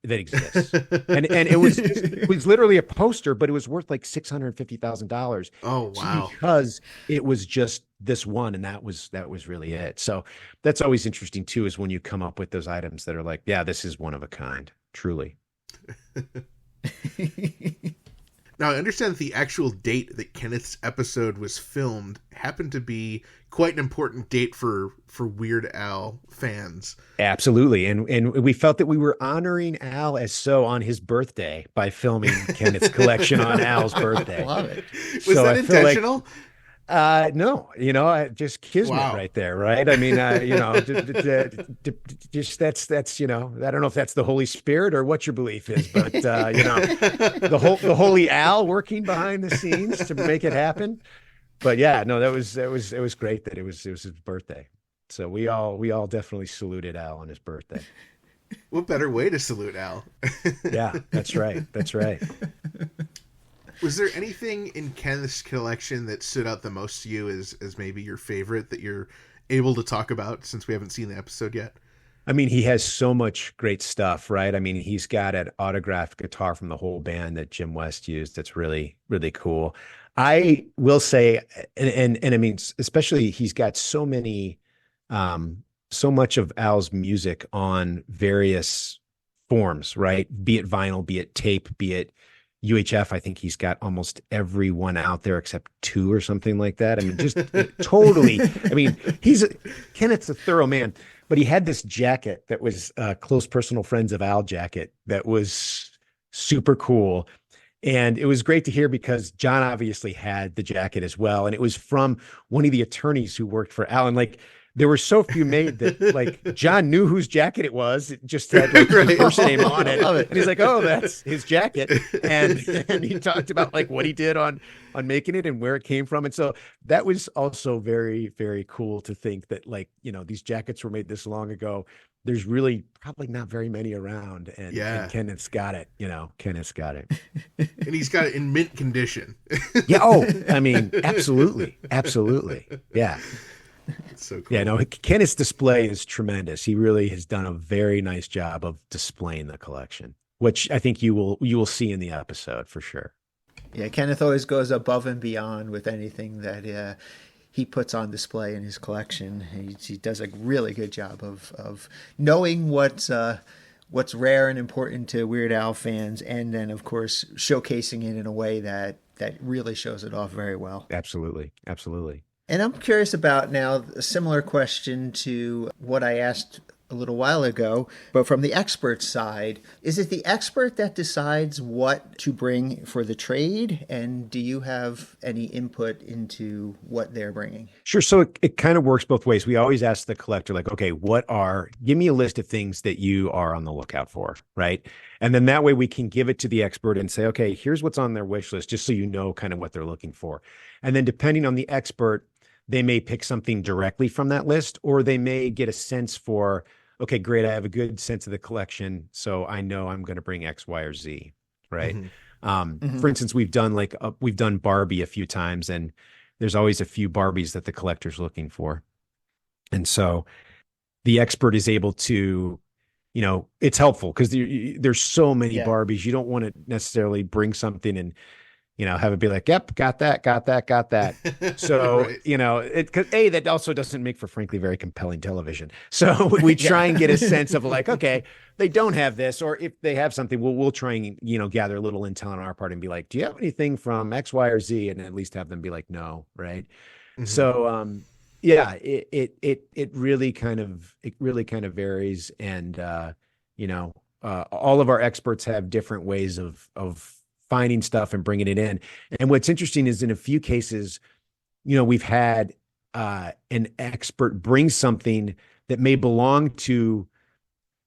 exists. and it was literally a poster, but it was worth like $650,000. Oh, wow. Because it was just this one, and that was really it. So that's always interesting too, is when you come up with those items that are like, yeah, this is one of a kind, truly. Now, I understand that the actual date that Kenneth's episode was filmed happened to be quite an important date for Weird Al fans. Absolutely. And we felt that we were honoring Al on his birthday by filming Kenneth's collection on Al's birthday. I love it. Was that intentional? No, just kismet right there, right? I mean, just that's I don't know if that's the Holy Spirit or what your belief is, but the holy Al working behind the scenes to make it happen. But yeah, no, it was great that it was his birthday. So we all definitely saluted Al on his birthday. What better way to salute Al? Yeah, that's right. That's right. Was there anything in Kenneth's collection that stood out the most to you as maybe your favorite that you're able to talk about, since we haven't seen the episode yet? I mean, he has so much great stuff, right? I mean, he's got an autographed guitar from the whole band that Jim West used. That's really, really cool. I will say, and I mean, especially he's got so much of Al's music on various forms, right? Be it vinyl, be it tape, be it UHF. I think he's got almost every one out there except 2 or something like that. I mean, just totally. I mean, Kenneth's a thorough man, but he had this jacket that was Close Personal Friends of Al jacket that was super cool. And it was great to hear because John obviously had the jacket as well. And it was from one of the attorneys who worked for Al. And like, there were so few made that like John knew whose jacket it was. It just had like his first name on it. And he's like, oh, that's his jacket. And he talked about like what he did on making it and where it came from. And so that was also very, very cool to think that like, these jackets were made this long ago. There's really probably not very many around. And Kenneth's got it, Kenneth's got it. And he's got it in mint condition. Yeah. Oh, I mean, absolutely. Absolutely. Yeah. It's so cool. Yeah, no, Kenneth's display is tremendous. He really has done a very nice job of displaying the collection, which I think you will see in the episode for sure. Yeah, Kenneth always goes above and beyond with anything that he puts on display in his collection. He does a really good job of knowing what's rare and important to Weird Al fans, and then of course showcasing it in a way that really shows it off very well. Absolutely, absolutely. And I'm curious about now a similar question to what I asked a little while ago, but from the expert side, is it the expert that decides what to bring for the trade? And do you have any input into what they're bringing? Sure. So it kind of works both ways. We always ask the collector, like, okay, give me a list of things that you are on the lookout for, right? And then that way we can give it to the expert and say, okay, here's what's on their wish list, just so you know kind of what they're looking for. And then depending on the expert, they may pick something directly from that list, or they may get a sense for, okay, great, I have a good sense of the collection, so I know I'm going to bring X, Y, or Z, right? For instance, we've done Barbie a few times, and there's always a few Barbies that the collector's looking for. And so the expert is able to, it's helpful because there's so many Barbies. You don't want to necessarily bring something and have it be like, yep, got that. So, right. That also doesn't make for, frankly, very compelling television. So we try and get a sense of like, okay, they don't have this, or if they have something, we'll try and, gather a little intel on our part and be like, do you have anything from X, Y, or Z? And at least have them be like, no. Right. Mm-hmm. So, it really kind of varies. And, all of our experts have different ways of finding stuff and bringing it in. And what's interesting is in a few cases, we've had an expert bring something that may belong to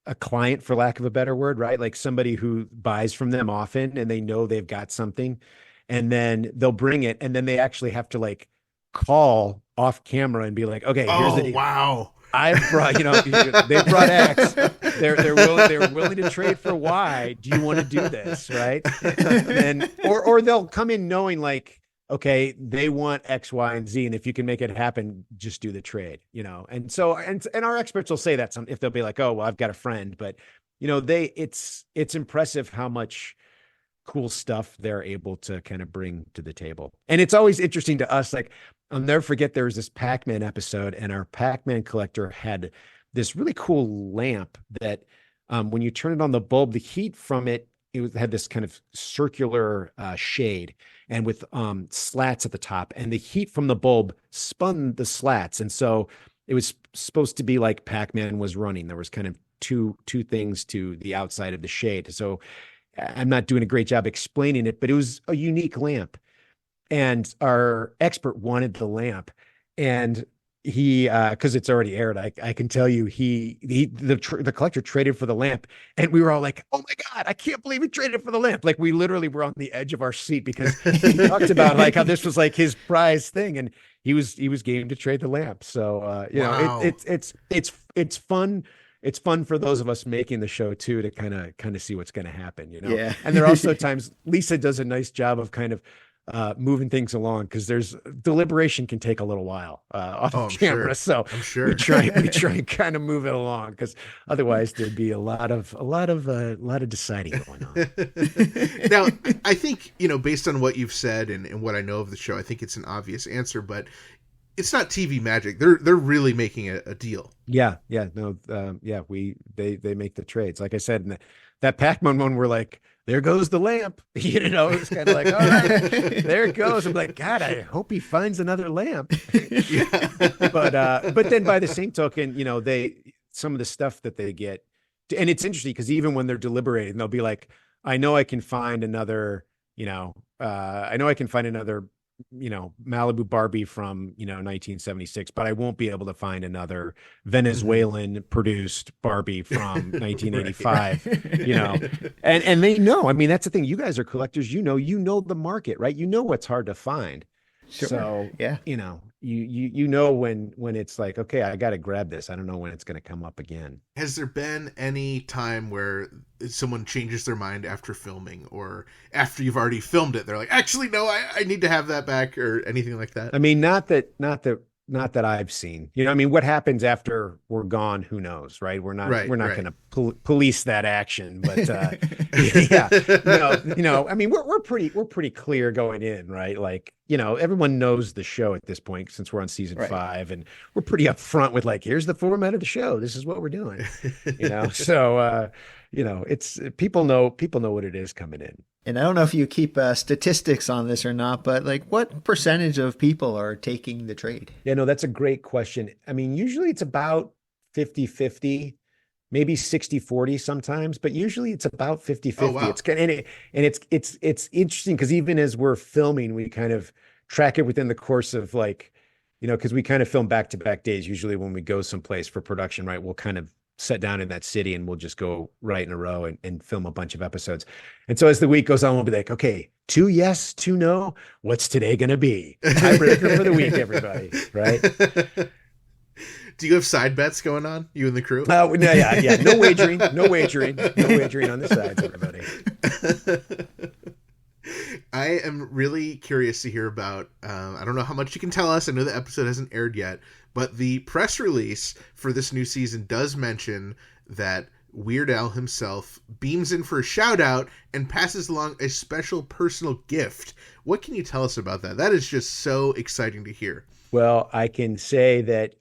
a client, for lack of a better word, right? Like somebody who buys from them often and they know they've got something, and then they'll bring it, and then they actually have to like call off camera and be like, okay, here's the deal. Wow. I've brought, they brought X. They're willing to trade for Y. Do you want to do this? Right. And, or they'll come in knowing like, okay, they want X, Y, and Z. And if you can make it happen, just do the trade, And so, and our experts will say that if they'll be like, oh, well, I've got a friend, but it's impressive how much cool stuff they're able to kind of bring to the table. And it's always interesting to us. Like, I'll never forget, there was this Pac-Man episode, and our Pac-Man collector had this really cool lamp that when you turn it on the bulb, the heat from it had this kind of circular shade and with slats at the top, and the heat from the bulb spun the slats. And so it was supposed to be like Pac-Man was running. There was kind of two things to the outside of the shade. So I'm not doing a great job explaining it, but it was a unique lamp. And our expert wanted the lamp, and he, because it's already aired, I can tell you, the collector traded for the lamp, and we were all like, "Oh my God, I can't believe he traded for the lamp!" Like, we literally were on the edge of our seat because he talked about like how this was like his prize thing, and he was game to trade the lamp. So Wow. it's fun. It's fun for those of us making the show too, to kind of see what's going to happen, Yeah. And there are also times Lisa does a nice job of kind of moving things along, because there's deliberation can take a little while off camera. Sure. So I'm sure we try and kind of move it along, because otherwise there'd be a lot of deciding going on. Now, I think, based on what you've said and what I know of the show, I think it's an obvious answer, but it's not TV magic. They're really making a deal. Yeah. They make the trades. Like I said, in that Pac-Man one, we're like, there goes the lamp. It's kind of like, all right, there it goes. I'm like, God, I hope he finds another lamp. Yeah. But then by the same token, some of the stuff that they get, and it's interesting because even when they're deliberating, they'll be like, I know I can find another, Malibu Barbie from 1976, but I won't be able to find another Venezuelan produced Barbie from 1985. And they know. I mean, that's the thing. You guys are collectors. You know the market, right? You know what's hard to find. Sure. So yeah, you know when it's like, okay, I got to grab this. I don't know when it's going to come up again. Has there been any time where someone changes their mind after filming, or after you've already filmed it, they're like, actually, no, I need to have that back, or anything like that? I mean, not that I've seen. What happens after we're gone, who knows, right? We're not going to police that action, but yeah, we're pretty clear going in, right? Like, everyone knows the show at this point, since we're on season 5, and we're pretty upfront with like, here's the format of the show. This is what we're doing, So, it's people know what it is coming in. And I don't know if you keep statistics on this or not, but like, what percentage of people are taking the trade? Yeah, no, that's a great question. I mean, usually it's about 50-50, maybe 60-40 sometimes, but usually it's about 50-50. Oh, wow. It's interesting because even as we're filming, we kind of track it within the course of like, because we kind of film back-to-back days. Usually when we go someplace for production, right, we'll kind of set down in that city and we'll just go right in a row and film a bunch of episodes. And so as the week goes on, we'll be like, okay, 2 yes, 2 no. What's today going to be? Tiebreaker for the week, everybody. Right. Do you have side bets going on, you and the crew? No, yeah. No wagering on the sides, everybody. I am really curious to hear about, I don't know how much you can tell us. I know the episode hasn't aired yet, but the press release for this new season does mention that Weird Al himself beams in for a shout out and passes along a special personal gift. What can you tell us about that? That is just so exciting to hear. Well, I can say that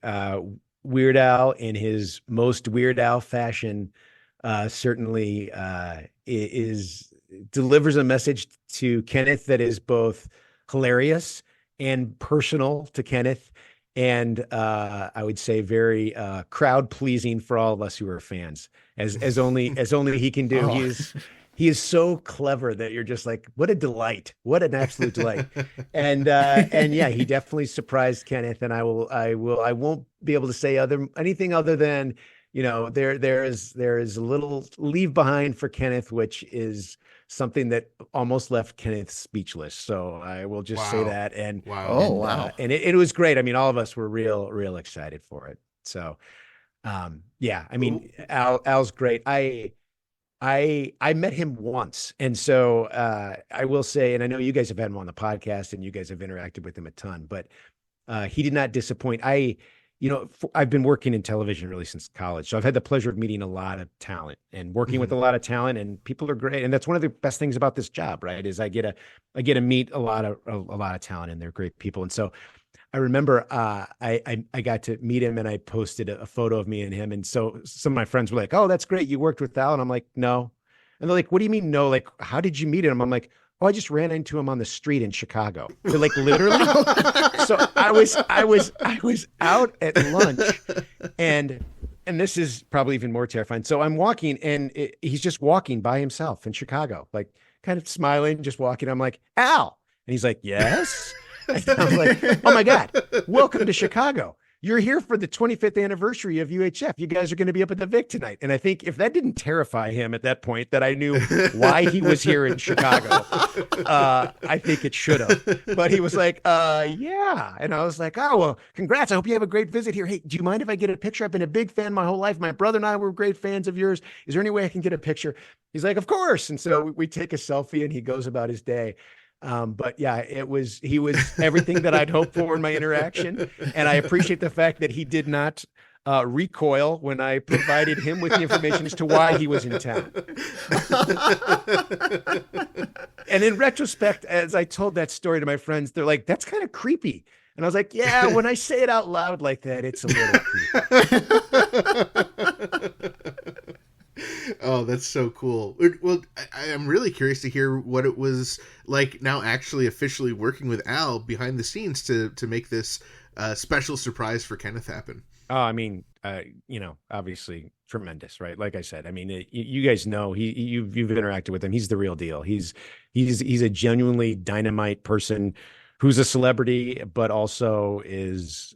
Weird Al, in his most Weird Al fashion, certainly delivers a message to Kenneth that is both hilarious and personal to Kenneth, and I would say very crowd pleasing for all of us who are fans, as only he can do. Oh. He is so clever that you're just like, what a delight, what an absolute delight. And yeah, he definitely surprised Kenneth, and I won't be able to say anything other than there is a little leave behind for Kenneth, which is something that almost left Kenneth speechless. So I will just say that. And wow. And it was great. I mean, all of us were real excited for it. So yeah, I mean, Al's great. I met him once. And so I will say, and I know you guys have had him on the podcast and you guys have interacted with him a ton, but he did not disappoint. I've been working in television really since college. So I've had the pleasure of meeting a lot of talent and working with a lot of talent, and people are great. And that's one of the best things about this job, right? Is I get to meet a lot of talent, and they're great people. And so I remember I got to meet him, and I posted a photo of me and him. And so some of my friends were like, "Oh, that's great. You worked with Al." And I'm like, "No." And they're like, "What do you mean no? Like, how did you meet him?" I'm like, "Oh, I just ran into him on the street in Chicago." They're like, literally. So I was out at lunch, and this is probably even more terrifying. So I'm walking, and he's just walking by himself in Chicago, like kind of smiling, just walking. I'm like, "Al," and he's like, "Yes." And I was like, "Oh my God, welcome to Chicago. You're here for the 25th anniversary of UHF. You guys are going to be up at the Vic tonight." And I think if that didn't terrify him at that point, that I knew why he was here in Chicago, I think it should have. But he was like, yeah. And I was like, "Oh, well, congrats. I hope you have a great visit here. Hey, do you mind if I get a picture? I've been a big fan my whole life. My brother and I were great fans of yours. Is there any way I can get a picture?" He's like, "Of course." And so we take a selfie, and he goes about his day. But yeah, he was everything that I'd hoped for in my interaction. And I appreciate the fact that he did not recoil when I provided him with the information as to why he was in town. And in retrospect, as I told that story to my friends, they're like, "That's kind of creepy." And I was like, "Yeah, when I say it out loud like that, it's a little creepy." Oh, that's so cool. Well, I'm really curious to hear what it was like now actually officially working with Al behind the scenes to make this special surprise for Kenneth happen. Oh, I mean, obviously tremendous, right? Like I said, I mean, you guys know you've interacted with him. He's the real deal. He's a genuinely dynamite person who's a celebrity, but also is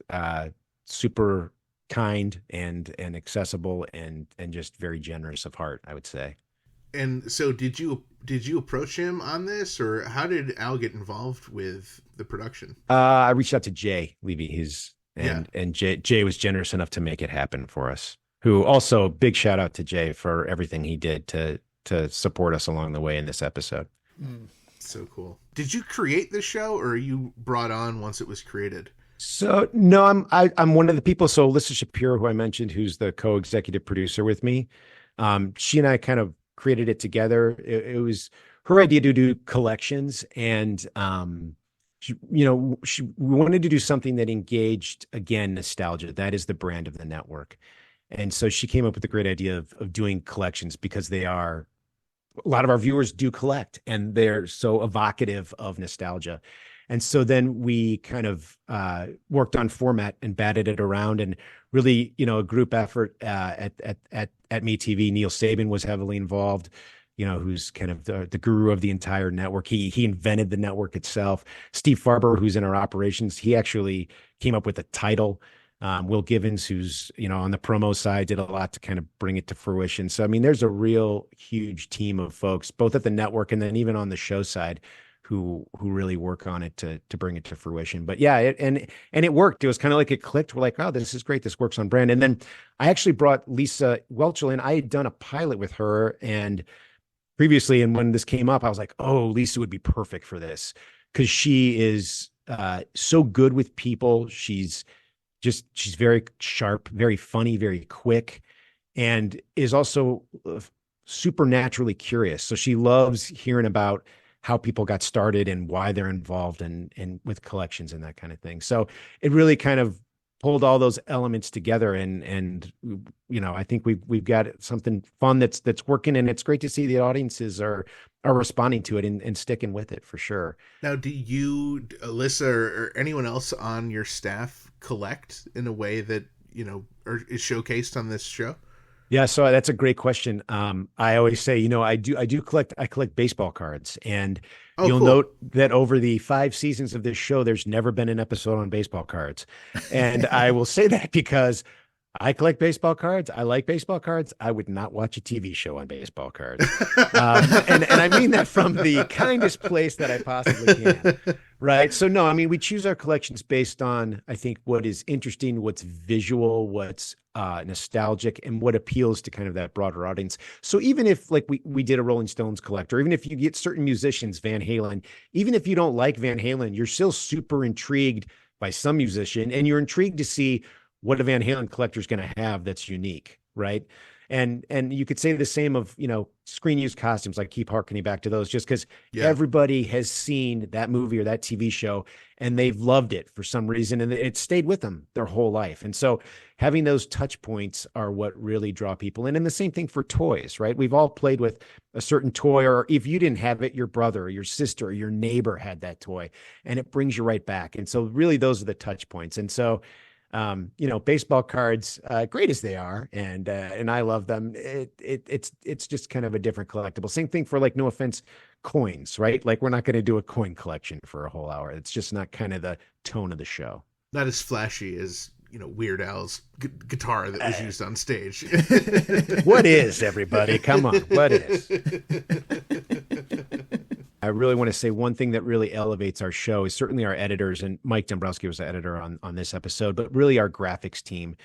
super kind and accessible and just very generous of heart, I would say. And so did you approach him on this, or how did Al get involved with the production? I reached out to Jay Levy, and Jay was generous enough to make it happen for us. Who also, big shout out to Jay for everything he did to support us along the way in this episode. So cool. Did you create the show, or are you brought on once it was created? So no, I'm one of the people. So Alyssa Shapiro, who I mentioned, who's the co-executive producer with me, she and I kind of created it together. It was her idea to do collections, and we wanted to do something that engaged, again, nostalgia. That is the brand of the network, and so she came up with the great idea of doing collections because a lot of our viewers do collect, and they're so evocative of nostalgia. And so then we kind of worked on format and batted it around, and really, a group effort at MeTV. Neil Saban was heavily involved, who's kind of the guru of the entire network. He invented the network itself. Steve Farber, who's in our operations, he actually came up with the title. Will Givens, who's, on the promo side, did a lot to kind of bring it to fruition. So, I mean, there's a real huge team of folks, both at the network and then even on the show side, who really work on it to bring it to fruition. But yeah, it worked. It was kind of like it clicked. We're like, "Oh, this is great. This works on brand." And then I actually brought Lisa Whelchel in. I had done a pilot with her and previously, and when this came up, I was like, "Oh, Lisa would be perfect for this," because she is so good with people. She's very sharp, very funny, very quick, and is also supernaturally curious. So she loves hearing about how people got started and why they're involved and with collections and that kind of thing. So it really kind of pulled all those elements together, and I think we've got something fun that's working, and it's great to see the audiences are responding to it and sticking with it for sure. Now, do you, Alyssa, or anyone else on your staff collect in a way that is showcased on this show? Yeah, so that's a great question. I always say, I collect baseball cards, and you'll note that over the 5 seasons of this show, there's never been an episode on baseball cards. And I will say that because I collect baseball cards. I like baseball cards. I would not watch a TV show on baseball cards. And I mean that from the kindest place that I possibly can. Right. So, no, I mean, we choose our collections based on, I think, what is interesting, what's visual, what's nostalgic, and what appeals to kind of that broader audience. So even if like we did a Rolling Stones collector, even if you get certain musicians, Van Halen, even if you don't like Van Halen, you're still super intrigued by some musician, and you're intrigued to see what a Van Halen collector is going to have that's unique, right? And you could say the same of, screen use costumes, like keep harkening back to those, just because everybody has seen that movie or that TV show and they've loved it for some reason, and it stayed with them their whole life. And so having those touch points are what really draw people in. And the same thing for toys, right? We've all played with a certain toy, or if you didn't have it, your brother or your sister or your neighbor had that toy, and it brings you right back. And so really those are the touch points. And so baseball cards, great as they are, and I love them. It's just kind of a different collectible. Same thing for, like, no offense, coins, right? Like, we're not going to do a coin collection for a whole hour. It's just not kind of the tone of the show. Not as flashy as Weird Al's guitar that was used on stage. What is, everybody? Come on, what is? I really want to say one thing that really elevates our show is certainly our editors, and Mike Dombrowski was the editor on this episode, but really our graphics team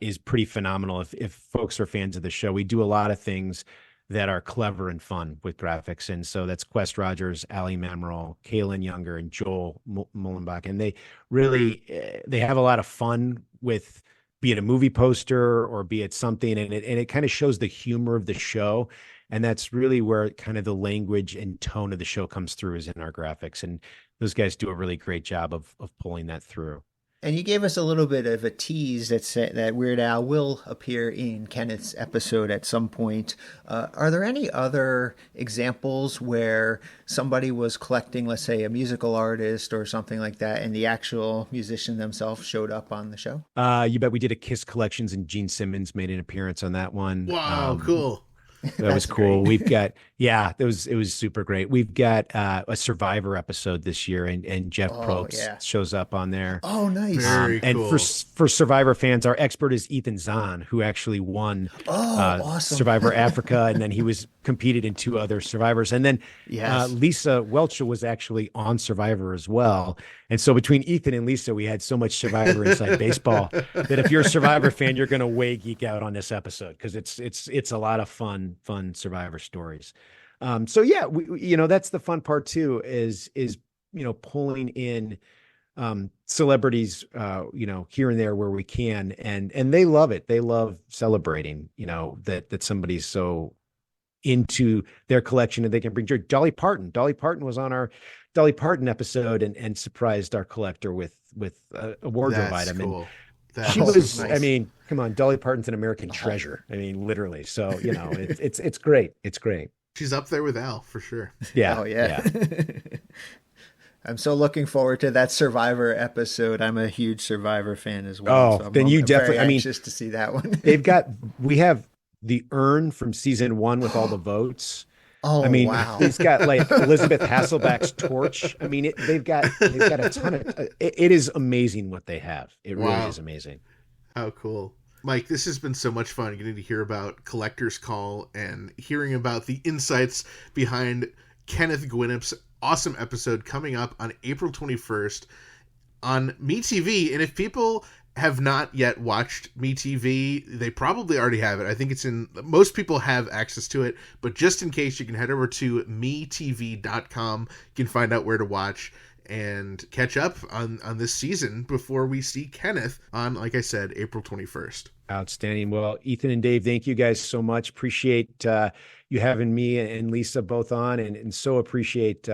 is pretty phenomenal. If folks are fans of the show, we do a lot of things that are clever and fun with graphics. And so that's Quest Rogers, Ali Memrell, Kaylin Younger, and Joel Mullenbach. And they really, they have a lot of fun with, be it a movie poster or be it something, and it kind of shows the humor of the show. And that's really where kind of the language and tone of the show comes through, is in our graphics. And those guys do a really great job of pulling that through. And you gave us a little bit of a tease that Weird Al will appear in Kenneth's episode at some point. Are there any other examples where somebody was collecting, let's say, a musical artist or something like that, and the actual musician themselves showed up on the show? You bet. We did a Kiss Collections, and Gene Simmons made an appearance on that one. Wow, cool. That was cool. We've got, it was super great. We've got a Survivor episode this year, and Jeff Probst shows up on there. Oh, nice. Very cool. And for Survivor fans, our expert is Ethan Zahn, who actually won awesome. Survivor Africa, and then he was competed in 2 other Survivors. And then Lisa Whelchel was actually on Survivor as well. And so between Ethan and Lisa, we had so much Survivor inside baseball that if you're a Survivor fan, you're going to way geek out on this episode, because it's a lot of fun Survivor stories. So yeah, we, that's the fun part too, is pulling in celebrities, here and there where we can, and they love it. They love celebrating, that somebody's so into their collection and they can bring joy. Dolly Parton was on our Dolly Parton episode and surprised our collector with a wardrobe item. Cool. She was nice. I mean, come on, Dolly Parton's an American treasure. I mean, literally. So, it's great. It's great. She's up there with Al for sure. Yeah. Oh, yeah. I'm so looking forward to that Survivor episode. I'm a huge Survivor fan as well. Oh, so then you definitely, very anxious to see that one. We have the urn from season 1 with all the votes. Oh, I mean, wow. He's got like Elizabeth Hasselbeck's torch. I mean, they've got a ton of, it is amazing what they have. It really is amazing. How cool. Mike, this has been so much fun getting to hear about Collector's Call and hearing about the insights behind Kenneth Guinup's awesome episode coming up on April 21st on MeTV. And if people have not yet watched MeTV, they probably already have it. I think most people have access to it, but just in case, you can head over to metv.com. You can find out where to watch and catch up on this season before we see Kenneth on, like I said, April 21st. Outstanding. Well, Ethan and Dave, thank you guys so much. Appreciate you having me and Lisa both on, and so appreciate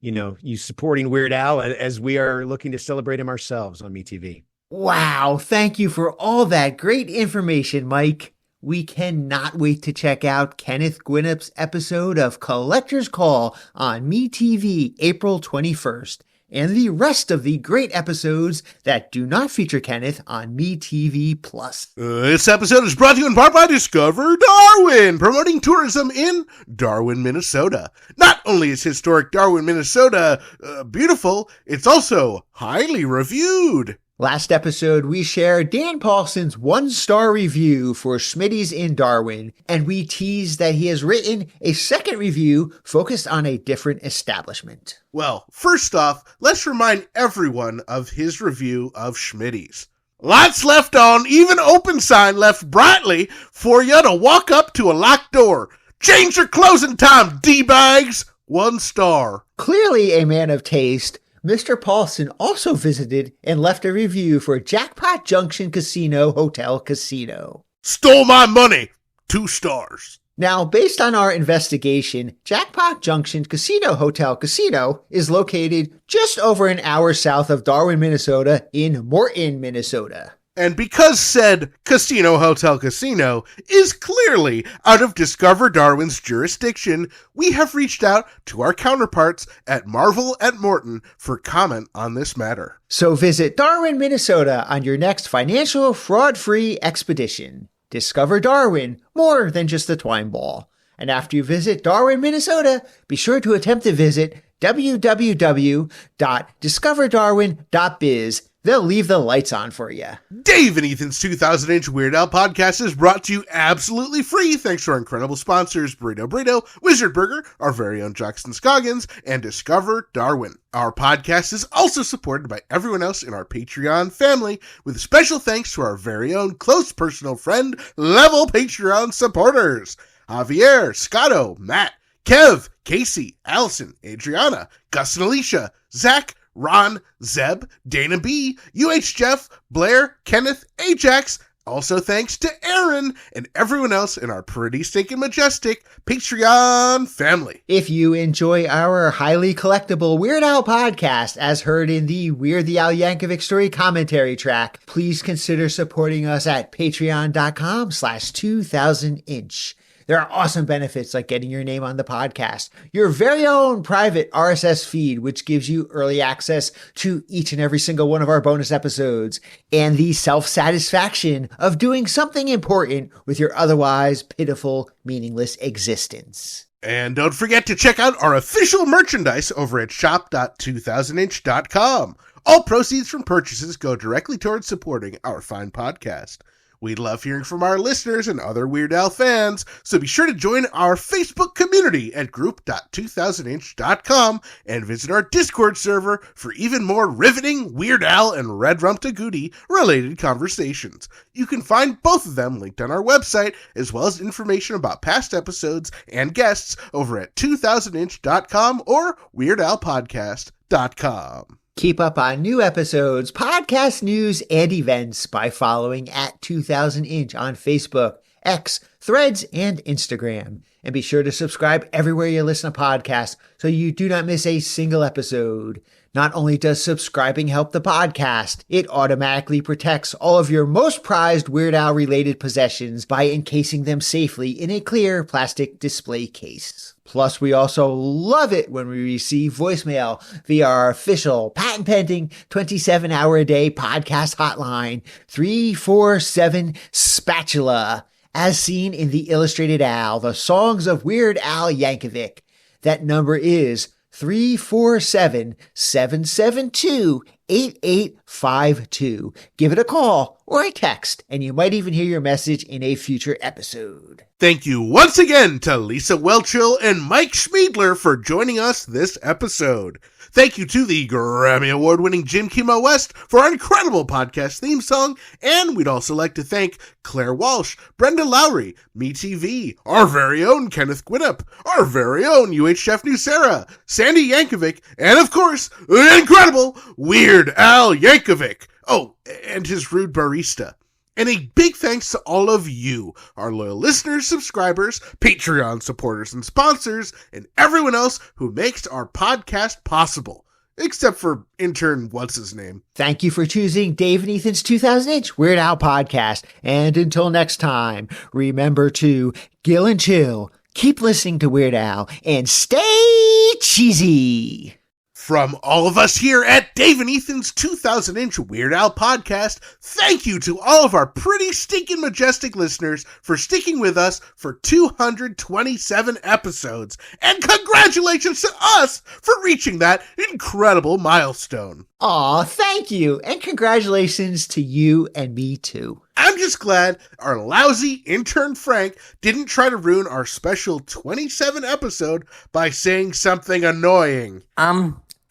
you supporting Weird Al as we are looking to celebrate him ourselves on MeTV. Wow. Thank you for all that great information, Mike. We cannot wait to check out Kenneth Guinup's episode of Collector's Call on MeTV April 21st, and the rest of the great episodes that do not feature Kenneth on MeTV Plus. This episode is brought to you in part by Discover Darwin, promoting tourism in Darwin, Minnesota. Not only is historic Darwin, Minnesota beautiful, it's also highly reviewed. Last episode, we shared Dan Paulson's 1-star review for Schmitty's in Darwin, and we teased that he has written a second review focused on a different establishment. Well, first off, let's remind everyone of his review of Schmitty's. Lights left on, even open sign left brightly for you to walk up to a locked door. Change your closing time, D-bags! 1 star. Clearly a man of taste, Mr. Paulson also visited and left a review for Jackpot Junction Casino Hotel Casino. Stole my money! 2 stars. Now, based on our investigation, Jackpot Junction Casino Hotel Casino is located just over an hour south of Darwin, Minnesota in Morton, Minnesota. And because said Casino Hotel Casino is clearly out of Discover Darwin's jurisdiction, we have reached out to our counterparts at Marvel at Morton for comment on this matter. So visit Darwin, Minnesota on your next financial fraud-free expedition. Discover Darwin, more than just a twine ball. And after you visit Darwin, Minnesota, be sure to attempt to visit www.discoverdarwin.biz. They'll leave the lights on for you. Dave and Ethan's 2000-inch Weird Al podcast is brought to you absolutely free thanks to our incredible sponsors, Burrito, Wizard Burger, our very own Jackson Scoggins, and Discover Darwin. Our podcast is also supported by everyone else in our Patreon family, with special thanks to our very own close personal friend level Patreon supporters. Javier, Scotto, Matt, Kev, Casey, Allison, Adriana, Gus and Alicia, Zach, Ron, Zeb, Dana B, UH Jeff, Blair, Kenneth, Ajax. Also thanks to Aaron and everyone else in our pretty stinking majestic Patreon family. If you enjoy our highly collectible Weird Al podcast as heard in the Weird the Al Yankovic Story commentary track, please consider supporting us at patreon.com/2000inch. There are awesome benefits like getting your name on the podcast, your very own private RSS feed, which gives you early access to each and every single one of our bonus episodes, and the self-satisfaction of doing something important with your otherwise pitiful, meaningless existence. And don't forget to check out our official merchandise over at shop.2000inch.com. All proceeds from purchases go directly towards supporting our fine podcast. We love hearing from our listeners and other Weird Al fans, so be sure to join our Facebook community at group.2000inch.com and visit our Discord server for even more riveting Weird Al and Red Rum to Goody related conversations. You can find both of them linked on our website, as well as information about past episodes and guests over at 2000inch.com or weirdalpodcast.com. Keep up on new episodes, podcast news, and events by following at 2000inch on Facebook, X, Threads, and Instagram. And be sure to subscribe everywhere you listen to podcasts so you do not miss a single episode. Not only does subscribing help the podcast, it automatically protects all of your most prized Weird Al related possessions by encasing them safely in a clear plastic display case. Plus, we also love it when we receive voicemail via our official patent-pending 27-hour-a-day podcast hotline, 347 Spatula, as seen in the Illustrated Al, the Songs of Weird Al Yankovic. That number is 347-772-8852. Give it a call or a text, and you might even hear your message in a future episode. Thank you once again to Lisa Whelchel and Mike Schmiedeler for joining us this episode. Thank you to the Grammy Award-winning Jim Kimo West for our incredible podcast theme song, and we'd also like to thank Claire Walsh, Brenda Lowry, MeTV, our very own Kenneth Guinup, our very own UH Chef Nucera, Sandy Yankovic, and of course, the incredible Weird Al Yankovic. Oh, and his rude barista. And a big thanks to all of you, our loyal listeners, subscribers, Patreon supporters and sponsors, and everyone else who makes our podcast possible. Except for intern what's-his-name. Thank you for choosing Dave and Ethan's 2000-inch Weird Al podcast. And until next time, remember to gill and chill, keep listening to Weird Al, and stay cheesy. From all of us here at Dave and Ethan's 2000-inch Weird Al podcast, thank you to all of our pretty stinking majestic listeners for sticking with us for 227 episodes. And congratulations to us for reaching that incredible milestone. Aw, thank you. And congratulations to you and me too. I'm just glad our lousy intern Frank didn't try to ruin our special 27 episode by saying something annoying.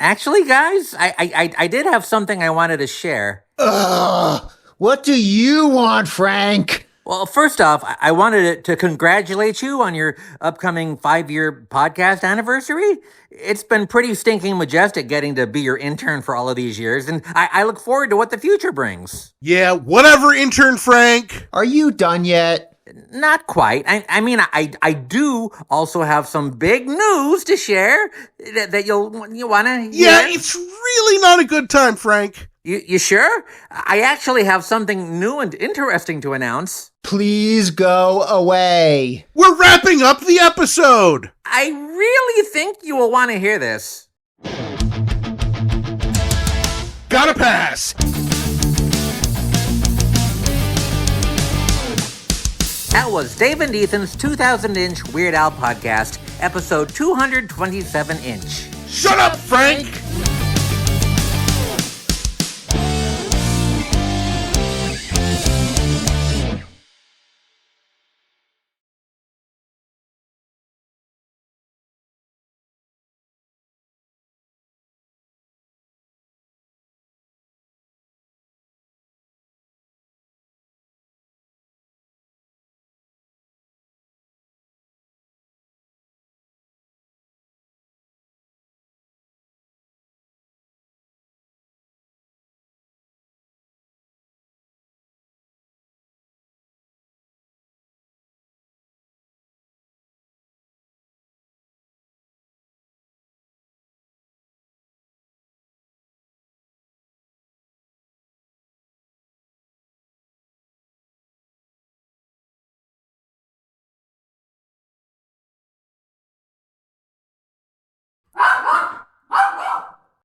Actually, guys, I did have something I wanted to share. What do you want, Frank? Well, first off, I wanted to congratulate you on your upcoming 5-year podcast anniversary. It's been pretty stinking majestic getting to be your intern for all of these years, and I look forward to what the future brings. Yeah, whatever, intern Frank. Are you done yet? Not quite. I mean, I do also have some big news to share that you want to hear. Yeah, it's really not a good time, Frank. You sure? I actually have something new and interesting to announce. Please go away. We're wrapping up the episode. I really think you will want to hear this. Gotta pass. That was Dave and Ethan's 2000-inch Weird Al podcast, episode 227-inch. Shut up, Frank!